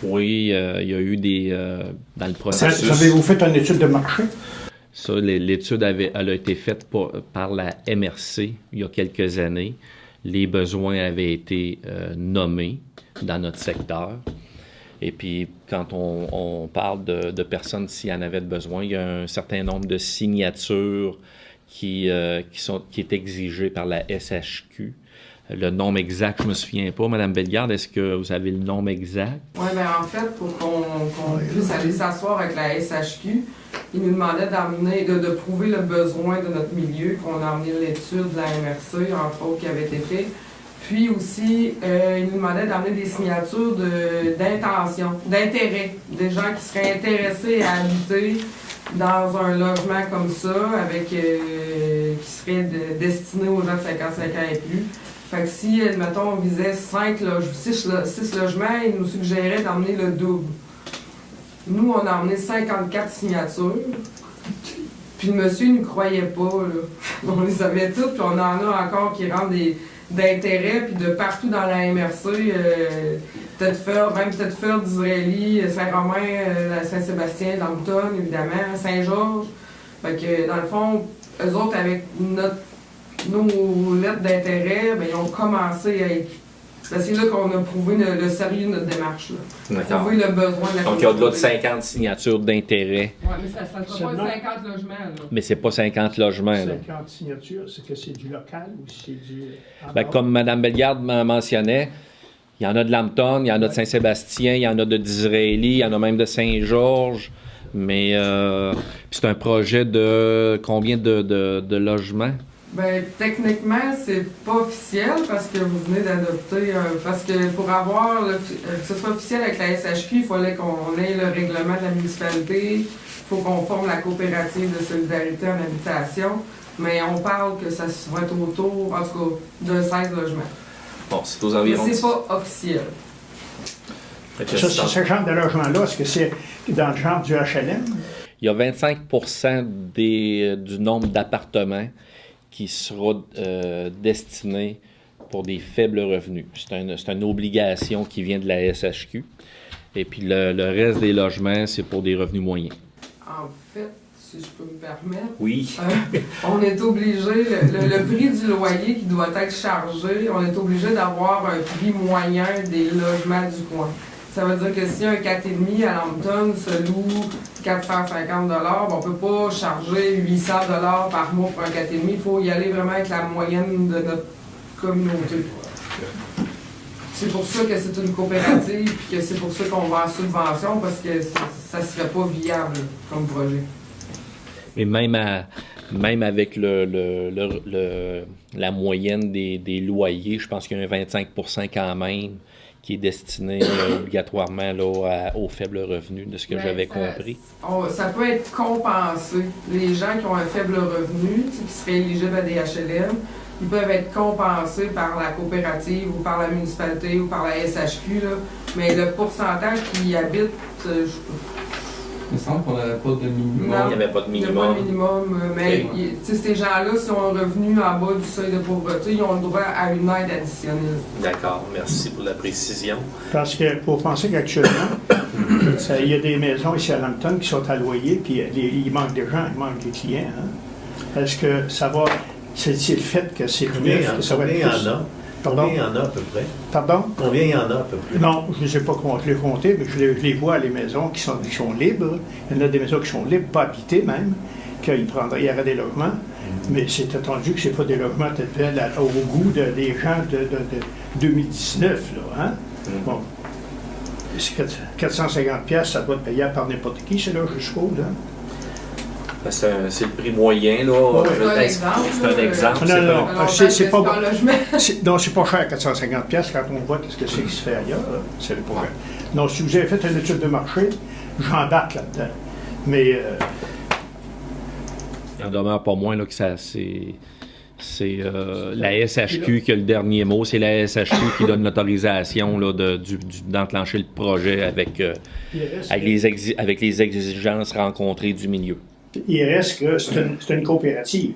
Oui, il y a eu dans le processus. Avez-vous fait une étude de marché? Ça, l'étude elle a été faite par la MRC il y a quelques années. Les besoins avaient été nommés dans notre secteur. Et puis, quand on parle de personnes s'il y en avait besoin, il y a un certain nombre de signatures qui est exigé par la SHQ. Le nombre exact, je ne me souviens pas. Madame Bellegarde, est-ce que vous avez le nombre exact? Oui, bien en fait, pour qu'on puisse aller s'asseoir avec la SHQ, ils nous demandaient de prouver le besoin de notre milieu, qu'on a emmené l'étude de la MRC, entre autres, qui avait été faite. Puis aussi, ils nous demandaient d'amener des signatures d'intention, d'intérêt, des gens qui seraient intéressés à habiter dans un logement comme ça, qui serait destiné aux gens de 55 ans et plus. Fait que si, admettons, on visait 6 logements, ils nous suggéraient d'emmener le double. Nous, on a emmené 54 signatures. Puis le monsieur ne nous croyait pas, là. On les avait toutes, puis on en a encore qui rentrent d'intérêt, puis de partout dans la MRC, Tête-Feur, d'Israëli, Saint-Romain, Saint-Sébastien, Lambton, évidemment, Saint-Georges. Fait que, dans le fond, eux autres, avec nos lettres d'intérêt, bien, ils ont commencé à... C'est là qu'on a prouvé le sérieux de notre démarche. Prouver le besoin de la Donc, il y a au-delà de 50 signatures d'intérêt. Oui, mais ça ne sera pas 50 logements. Là. Mais c'est pas 50 logements. 50 signatures, c'est que c'est du local ou c'est du... Comme Mme Bellegarde mentionnait, il y en a de Lambton, il y en a de Saint-Sébastien, il y en a d'Israëli, il y en a même de Saint-Georges. Mais c'est un projet de combien de logements? Ben, techniquement, c'est pas officiel parce que vous venez d'adopter. Parce que pour avoir que ce soit officiel avec la SHQ, il fallait qu'on ait le règlement de la municipalité. Il faut qu'on forme la coopérative de solidarité en habitation. Mais on parle que ça va être autour, en tout cas, de 16 logements. Bon, c'est aux environs. Mais c'est pas officiel. Ce genre de logement-là, est-ce que c'est dans le genre du HLM? Il y a 25% du nombre d'appartements qui sera destiné pour des faibles revenus. C'est une obligation qui vient de la SHQ. Et puis le reste des logements, c'est pour des revenus moyens. En fait, si je peux me permettre, Oui. on est obligé, le prix du loyer qui doit être chargé, on est obligé d'avoir un prix moyen des logements du coin. Ça veut dire que si un 4,5 à Lambton se loue 450 $, on ne peut pas charger 800 $ par mois pour un 4,5. Il faut y aller vraiment avec la moyenne de notre communauté. C'est pour ça que c'est une coopérative et que c'est pour ça qu'on va en subvention parce que ça ne serait pas viable comme projet. Mais même avec la moyenne des loyers, je pense qu'il y a un 25% quand même qui est destiné obligatoirement là, aux faibles revenus, de ce que j'avais compris. Ça peut être compensé. Les gens qui ont un faible revenu, qui seraient éligibles à des HLM, ils peuvent être compensés par la coopérative ou par la municipalité ou par la SHQ. Là. Mais le pourcentage qui y habite, Il me semble qu'on n'avait pas de minimum. Non, Il n'y avait pas de il n'y a pas de minimum. minimum. Mais ces gens-là, si ont un revenu en bas du seuil de pauvreté, ils ont le droit à une aide additionnelle. D'accord, merci pour la précision. Parce que pour penser qu'actuellement, il y a des maisons ici à Lambton qui sont à loyer, puis il manque des gens, il manque des clients. Hein. Est-ce que ça va... C'est le fait que c'est plus neuf, que ça va être plus... Combien il y en a? Pardon? Combien il y en a à peu près? Pardon? Combien il y en a à peu près? Non, je ne les ai pas comptés, mais je les vois, les maisons qui sont libres. Il y en a des maisons qui sont libres, pas habitées même, qu'il y aurait des logements. Mais c'est attendu que ce n'est pas des logements au goût des gens de 2019. Là, hein? Bon. 450$, ça doit être payable par n'importe qui, c'est là, je suppose. Hein? Ben, c'est le prix moyen, là. Ouais, c'est un exemple. C'est un exemple. Non, c'est pas bon. logement. Non, c'est pas cher, 450$ quand on voit ce que c'est qui se fait ailleurs. Là. C'est pas vrai. Non, si vous avez fait une étude de marché, j'embarque là-dedans. Mais... Il en demeure pas moins là, que ça, c'est la SHQ qui a le dernier mot. C'est la SHQ qui donne l'autorisation là, d'enclencher le projet avec les exigences rencontrées du milieu. Il reste que c'est une coopérative.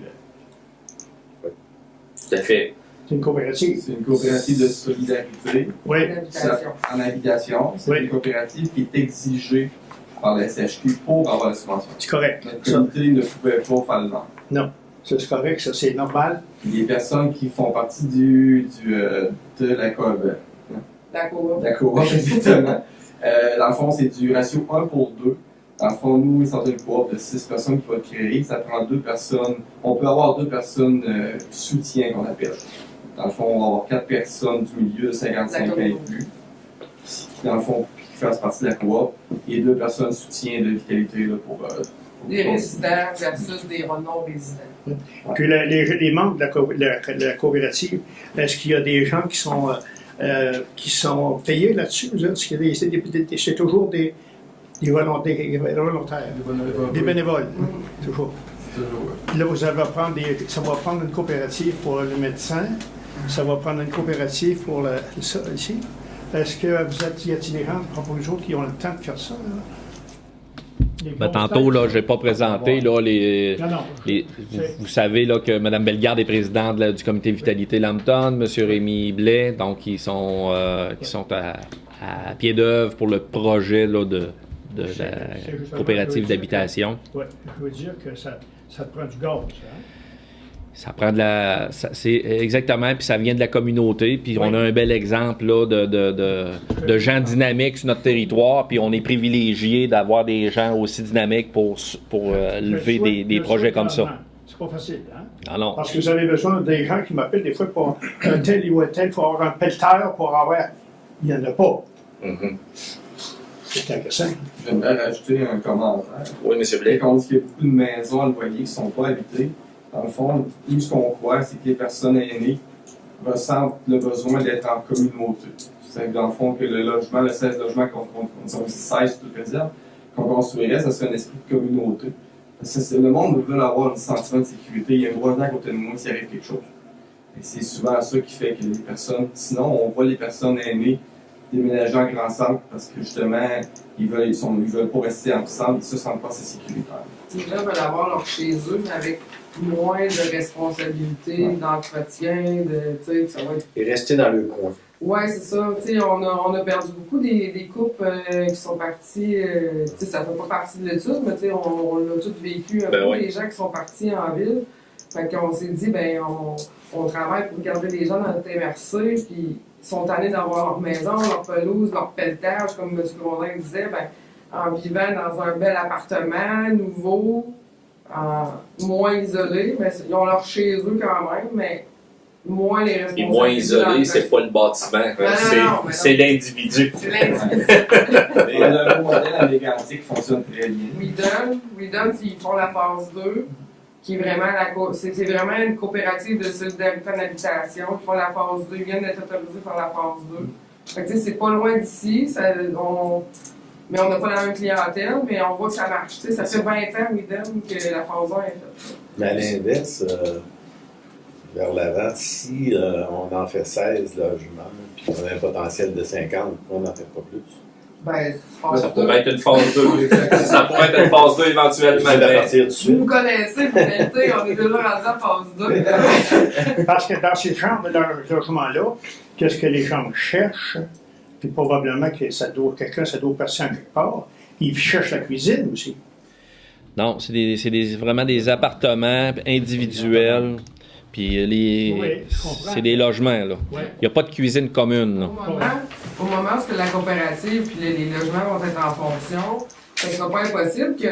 Tout à fait. C'est une coopérative. C'est une coopérative de solidarité Oui. en habitation. C'est une coopérative qui est exigée par la SHQ pour avoir la subvention. C'est correct. Notre comité ne pouvait pas faire le nom. Non. C'est correct, ça, c'est normal. Les personnes qui font partie de la coop. La coop. La coop, exactement. Dans le fond, c'est du ratio 1 pour 2. Dans le fond, nous, ils sont une coop de 6 personnes qui va être créée. Ça prend 2 personnes. On peut avoir 2 personnes soutien qu'on appelle. Dans le fond, on va avoir 4 personnes du milieu de 55 ans et plus. Qui, dans le fond, qui fassent partie de la coop. Et 2 personnes soutien de vitalité là, pour des résidents versus des non-résidents. Puis les membres de la coopérative, est-ce qu'il y a des gens qui sont payés là-dessus? Est-ce qu'il y a c'est toujours des volontaires, des bénévoles, toujours. Là, vous allez prendre ça va prendre une coopérative pour le médecin, ça va prendre une coopérative pour ça ici. Est-ce que y a-t-il des gens pour vous autres qui ont le temps de faire ça? Là? Ben, tantôt, là, je n'ai pas présenté là, vous savez là, que Mme Bellegarde est présidente du comité Vitalité Lambton, M. Rémi Blais, donc ils sont à pied d'œuvre pour le projet là, de la coopérative d'habitation. Oui, je veux dire que ça te prend du gaz. Hein? Ça prend c'est exactement, puis ça vient de la communauté, puis on a un bel exemple là, de gens dynamiques sur notre territoire, puis on est privilégié d'avoir des gens aussi dynamiques pour lever des projets comme ça. C'est pas facile, hein? Ah non. Parce que vous avez besoin des gens qui m'appellent des fois pour un tel ou un tel, pour avoir un pelleteur, pour avoir... Il n'y en a pas. Mm-hmm. C'est intéressant. J'aimerais rajouter un commentaire. Oui, M. Blais. On dit qu'il y a beaucoup de maisons à loyer qui ne sont pas habitées. Dans le fond, nous, ce qu'on croit, c'est que les personnes aînées ressentent le besoin d'être en communauté. C'est dans le fond que le logement, le 16 logements qu'on 16 toute réserve, qu'on construirait, ça serait un esprit de communauté. Parce que le monde veut avoir un sentiment de sécurité. Il y a un voisin à côté de moi s'il arrive quelque chose. Et c'est souvent ça qui fait que les personnes, sinon on voit les personnes aînées déménager en grand centre parce que justement, ils veulent pas rester ensemble, ils se sentent pas assez sécuritaires. Les gens veulent avoir leur chez eux, mais avec moins de responsabilités, d'entretien, tu sais, ça va être... Et rester dans le coin. Ouais, c'est ça. Tu sais, on a perdu beaucoup des couples qui sont partis, tu sais, ça fait pas partie de l'étude, mais tu sais, on l'a tous vécu un peu, les gens qui sont partis en ville. Fait qu'on s'est dit, ben, on travaille pour garder les gens dans notre MRC, puis ils sont tannés d'avoir leur maison, leur pelouse, leur pelletage, comme M. Grondin disait, ben, en vivant dans un bel appartement, nouveau, moins isolé, mais ils ont leur chez eux quand même, mais moins les responsabilités. Et moins isolé, c'est pas le bâtiment, c'est l'individu. C'est l'individu. Il y a un modèle à Mégantic qui fonctionne très bien. WeDone, ils font la phase 2, qui est vraiment c'est vraiment une coopérative de solidarité en habitation. Ils font la phase 2, ils viennent d'être autorisés pour la phase 2. Fait que, c'est pas loin d'ici, mais on n'a pas la même clientèle, mais on voit que ça marche. Ça fait 20 ans, WeDone, que la phase 1 est faite. Mais à l'inverse, vers l'avant, si on en fait 16 logements, puis on a un potentiel de 50, on n'en fait pas plus. Ben, ça pourrait être une phase 2. Ça pourrait être une phase 2 éventuellement. À partir de suite. Vous me connaissez, vous mettez, on est déjà rendu en phase 2. Parce que dans ces chambres, dans ce logement-là, qu'est-ce que les gens cherchent? Puis probablement que quelqu'un, ça doit passer en quelque part. Ils cherchent la cuisine aussi. Non, c'est vraiment des appartements individuels. Puis c'est des logements, là. Il n'y a pas de cuisine commune, là. Au moment où la coopérative puis les logements vont être en fonction, ce ne sera pas impossible que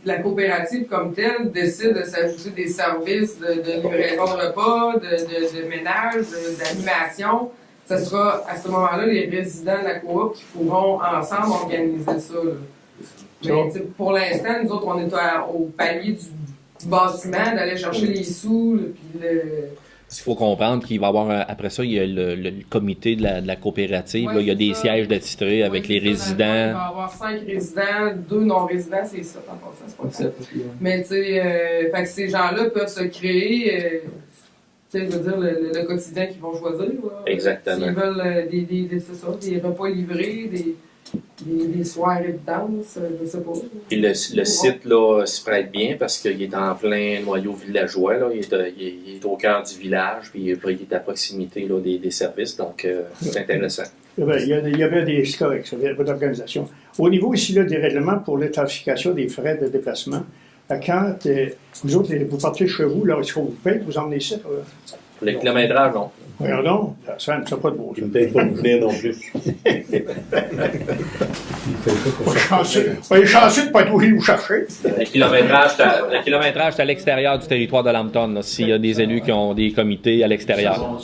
la coopérative comme telle décide de s'ajouter des services de livraison de repas, de ménage, d'animation. Ce sera à ce moment-là les résidents de la coop qui pourront ensemble organiser ça. Mais pour l'instant, nous autres, on est au palier du bâtiment, d'aller chercher les sous, puis Il faut comprendre qu'il va y avoir, après ça, il y a le comité de la coopérative. Là, il y a des sièges d'attitrés avec les résidents. Il va y avoir 5 résidents, 2 non-résidents, c'est ça, en passant, c'est pas ça. Mais tu sais, fait que ces gens-là peuvent se créer, tu sais, je veux dire, le quotidien qu'ils vont choisir. Là. Exactement. S'ils veulent des repas livrés, des soirées de danse, je sais pas. Et le site là se prête bien parce qu'il est en plein noyau villageois. Là. Il est au cœur du village, puis il est à proximité là, des services, donc c'est intéressant. Il y avait des corrects, il y avait pas d'organisation. Au niveau ici là, des règlements pour l'étarification des frais de déplacement, quand vous autres, vous partez chez vous, là, est-ce qu'on vous paye, vous emmenez ça? Le kilométrage, non. Voyons donc, ça ne pas de bon. Je ne paye pas pour venir non plus. On est chanceux de ne pas être obligé de vous chercher. Le kilométrage, c'est à l'extérieur du territoire de Lambton, s'il y a des élus qui ont des comités à l'extérieur.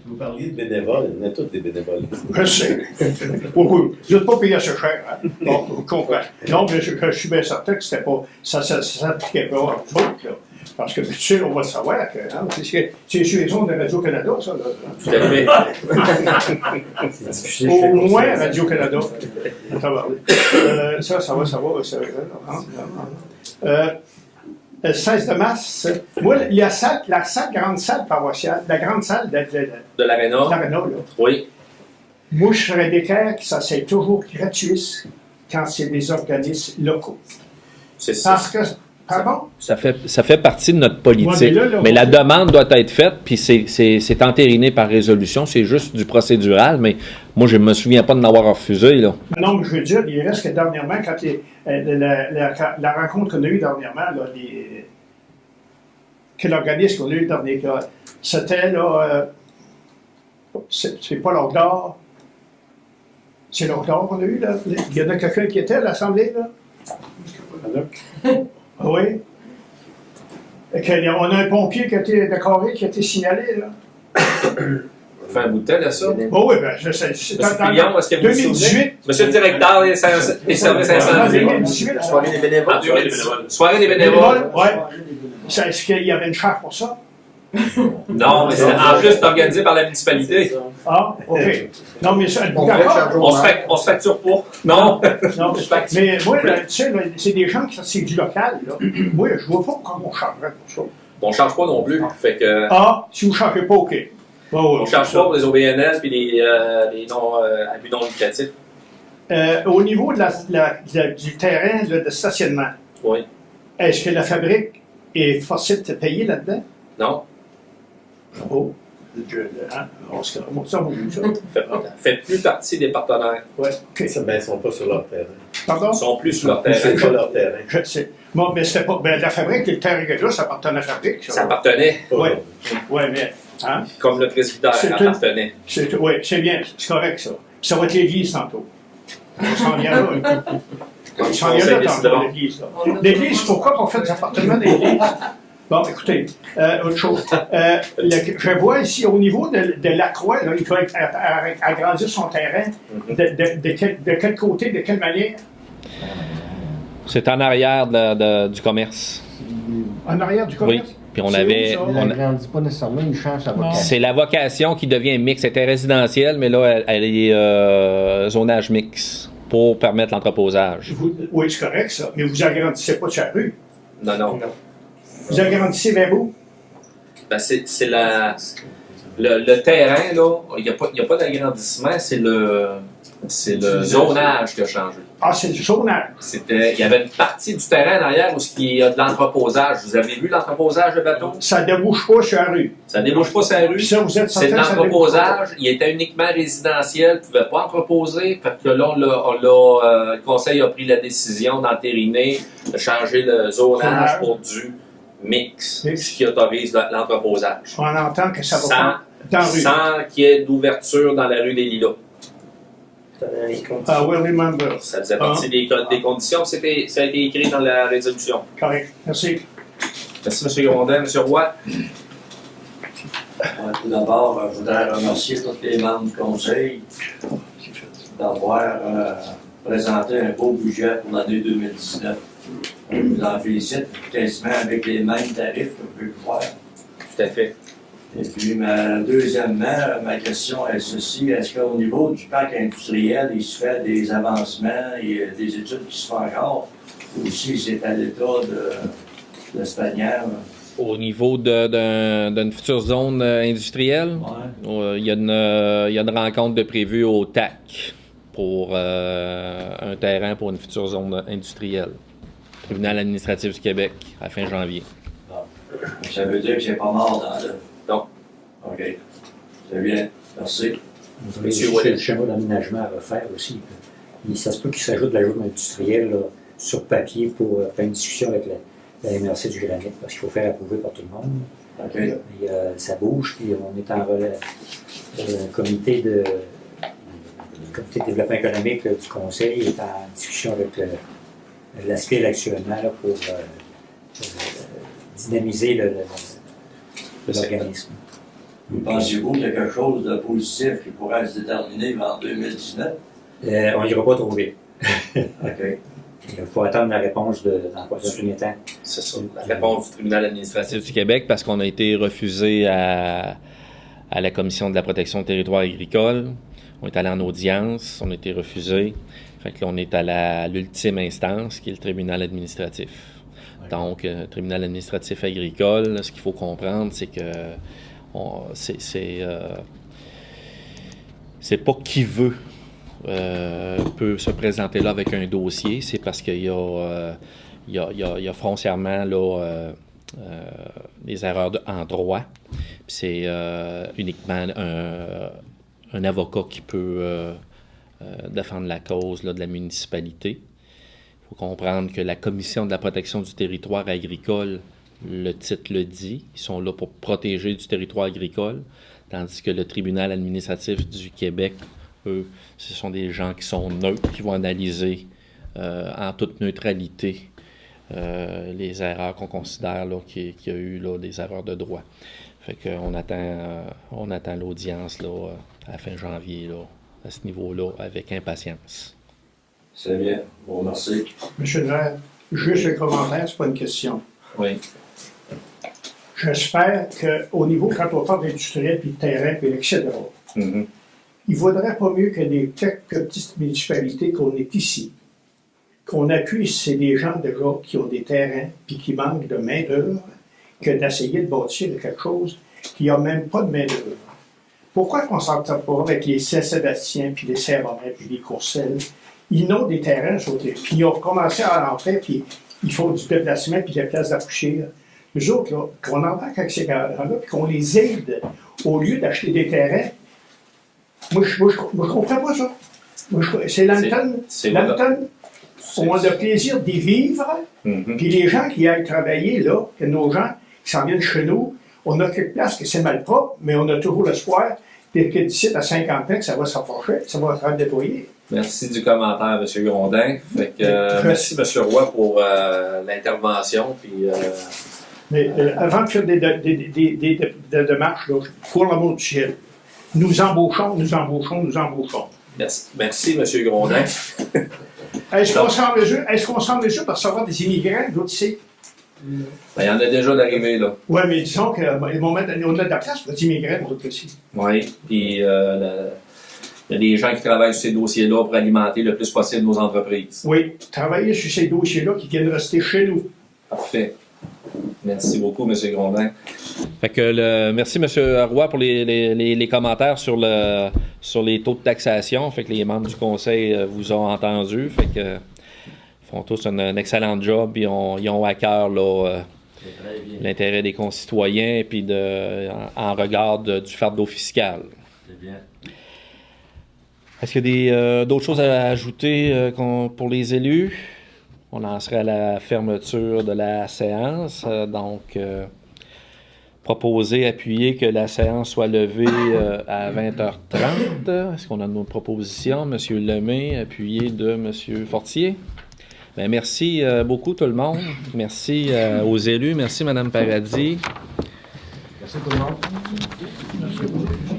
Vous parliez de bénévoles, on est tous des bénévoles. Je sais. Vous n'êtes pas payé assez cher. Hein? Bon, je comprends. Non, mais je suis bien certain que c'était pas, ça s'appliquait pas à vous autres, là. Parce que, tu sais, on va le savoir que c'est sur les ondes de Radio-Canada, ça. Là, tout à fait. Au moins Radio-Canada. Ça va. Le 16 de mars, moi, il y a la grande salle paroissiale, la grande salle de l'Aréna. Oui. Moi, je serais d'équerre que ça c'est toujours gratuit quand c'est des organismes locaux. C'est ça. Parce que pardon? Ça fait partie de notre politique. Mais la demande doit être faite, puis c'est entériné par résolution. C'est juste du procédural, mais moi, je ne me souviens pas de n'avoir refusé. Là. Non, mais je veux dire, il reste que dernièrement, quand la rencontre qu'on a eue dernièrement, là, que l'organisme qu'on a eu dernier, c'était là, c'est pas l'Ordre, c'est l'Ordre qu'on a eu, là. Il y en a quelqu'un qui était à l'Assemblée, là? Oui. On a un pompier qui a été décoré, qui a été signalé, là. Ça fait un bout de temps, là, ça? Oh, oui, bien, je sais. C'est Fillon, est-ce que vous 2018. Monsieur le directeur des services incendies. 2018. Soirée des bénévoles. Soirée des bénévoles. Oui. Est-ce qu'il y avait une charge pour ça? Non, mais en plus, c'est organisé par la municipalité. Ah, OK. Non, mais ça, On d'accord. On se facture pas. Non. Non, mais moi, là, tu sais, là, c'est des gens qui c'est du local. Là. Moi, je vois pas comment on chargerait pour ça. On ne charge pas non plus. Fait que, Ah, si vous ne chargez pas, OK. on ne charge pas pour les OBNL et les abus non lucratifs. Au niveau du terrain là, de stationnement, Oui. est-ce que la fabrique est forcée de te payer là-dedans? Non. Oh. Hein? Ça vaut ça. Fait plus partie des partenaires. Ouais, OK. Ils ne sont pas sur leur terrain. Pardon? Ils sont plus sur leur C'est terrain. pas leur terrain. Je sais. Bon, mais c'était pas. Ben, la fabrique, le terrain là, ça appartenait à la fabrique. Ça appartenait, Oui. Oui, mais. Hein? comme le presbytère C'est appartenait. Oui, c'est bien. C'est correct, ça. Puis ça va être l'église tantôt. On s'en vient là. On s'en vient là tantôt, l'église. L'église, pourquoi qu'on fait des appartements d'église? Bon, écoutez, autre chose. Je vois ici, au niveau de la croix, là, il faut agrandir son terrain. De quel côté, de quelle manière? C'est en arrière du commerce. En arrière du commerce? Oui. Puis on avait. Il n'agrandit pas nécessairement, il change sa vocation. C'est la vocation qui devient mixte. C'était résidentielle, mais là, elle est zonage mixte pour permettre l'entreposage. Oui, c'est correct, ça. Mais vous agrandissez pas sur la rue. Non. Vous agrandissez vers où? Ben, c'est le terrain, là, il n'y a pas d'agrandissement, c'est le zonage qui a changé. Ah, c'est du zonage. Il y avait une partie du terrain en arrière où il y a de l'entreposage. Vous avez vu l'entreposage de bateau? Ça ne débouche pas sur la rue. Ça ne débouche pas sur la rue. Puis ça, vous êtes C'est de certain que ça l'entreposage. Il était uniquement résidentiel. Il ne pouvait pas entreposer. Fait que là, le conseil a pris la décision d'entériner, de changer le zonage pour du mix, ce qui autorise l'entreposage. On entend que ça va pas dans la rue. Sans qu'il y ait d'ouverture dans la rue des Lilas. I will remember. Ça faisait partie des conditions. Ça a été écrit dans la résolution. Correct. Merci. Merci, M. Grondin. M. Roy. Tout d'abord, je voudrais remercier tous les membres du Conseil d'avoir présenté un beau budget pour l'année 2019. Je vous en félicite, quasiment avec les mêmes tarifs que vous pouvez voir. Tout à fait. Et puis, deuxièmement, ma question est ceci. Est-ce qu'au niveau du parc industriel, il se fait des avancements et des études qui se font encore? Ou si c'est à l'état de Spanière? Au niveau d'une future zone industrielle, il y a une rencontre de prévue au TAC pour un terrain pour une future zone industrielle. Tribunal administratif du Québec, à fin janvier. Ça veut dire que c'est pas mort dans le... Non. OK. C'est bien. Merci. Vous avez juste le schéma d'aménagement à refaire aussi. Ça se peut qu'il s'ajoute de la zone industrielle là, sur papier pour faire une discussion avec la MRC du Granit, parce qu'il faut faire approuver par tout le monde. Okay. Et, ça bouge, puis on est en comité de développement économique là, du Conseil est en discussion avec l'ASPIR actuellement là, pour dynamiser l'organisme. Pensez-vous qu'il y a quelque chose de positif qui pourrait se déterminer en 2019? On n'ira pas trop vite. OK. Il faut attendre la réponse dans le premier temps. C'est ça, la réponse du tribunal administratif Du Québec, parce qu'on a été refusé à la Commission de la protection du territoire agricole. On est allé en audience, on a été refusé. Fait que là, on est à l'ultime instance, qui est le tribunal administratif. Ouais. Donc, tribunal administratif agricole, là, ce qu'il faut comprendre, c'est que c'est pas qui veut peut se présenter là avec un dossier, c'est parce qu'il y a foncièrement là, des erreurs en droit. Puis c'est uniquement un avocat qui peut défendre la cause là, de la municipalité. Il faut comprendre que la Commission de la protection du territoire agricole, le titre le dit, ils sont là pour protéger du territoire agricole, tandis que le tribunal administratif du Québec, eux, ce sont des gens qui sont neutres, qui vont analyser en toute neutralité les erreurs qu'on considère là, qu'il y a eu là, des erreurs de droit. Fait qu'on attend l'audience là, à la fin janvier là, à ce niveau-là avec impatience. C'est bien. Bon, merci. Monsieur Vert, juste un commentaire, c'est pas une question. Oui. j'espère qu'au niveau, quand on parle d'industriel, puis de terrain, puis etc., Mhm. il ne vaudrait pas mieux que des quelques petites municipalités qu'on est ici, qu'on appuie, c'est des gens déjà qui ont des terrains, puis qui manquent de main-d'œuvre, que d'essayer de bâtir quelque chose qui n'a même pas de main-d'œuvre. Pourquoi qu'on ne s'entend pas avec les Saint-Sébastien, puis les Saint-Romain, puis les Courcelles? Ils ont des terrains, puis ils ont commencé à rentrer, puis ils font du déplacement, puis des places d'accouchir. Nous autres, là, qu'on embarque avec ces gars-là, puis qu'on les aide, au lieu d'acheter des terrains, moi, je comprends pas ça. C'est Lambton. Lambton, on a le plaisir d'y vivre, puis les gens qui aillent travailler là, que nos gens qui s'en viennent chez nous, on a quelques places que c'est mal propre, mais on a toujours l'espoir que d'ici à 50 ans, que ça va s'approcher, que ça va se déployer. Merci du commentaire, M. Grondin. Fait que, merci, M. Roy, pour l'intervention. Puis, Mais avant de faire des démarches, là, pour l'amour du ciel, nous embauchons. merci M. Grondin. Est-ce qu'on sera en mesure de recevoir des immigrants d'autres ici? Ben, il y en a déjà d'arrivés, là. Oui, mais disons qu'on a de la place pour des immigrants d'autres ici. Oui, puis il y a des gens qui travaillent sur ces dossiers-là pour alimenter le plus possible nos entreprises. Oui, travailler sur ces dossiers-là qui viennent rester chez nous. Parfait. Merci beaucoup, M. Grondin. Fait que merci, M. Roy, pour les commentaires sur les taux de taxation. Fait que les membres du conseil vous ont entendu. Fait que font tous un excellent job. Ils ont à cœur là, l'intérêt des concitoyens puis en regard du fardeau fiscal. C'est bien. Est-ce qu'il y a d'autres choses à ajouter pour les élus? On en serait à la fermeture de la séance. Proposer, appuyer que la séance soit levée à 20h30. Est-ce qu'on a d'autres propositions? M. Lemay, appuyé de M. Fortier. Bien, merci beaucoup tout le monde. Merci aux élus. Merci Mme Paradis. Merci tout le monde. Merci.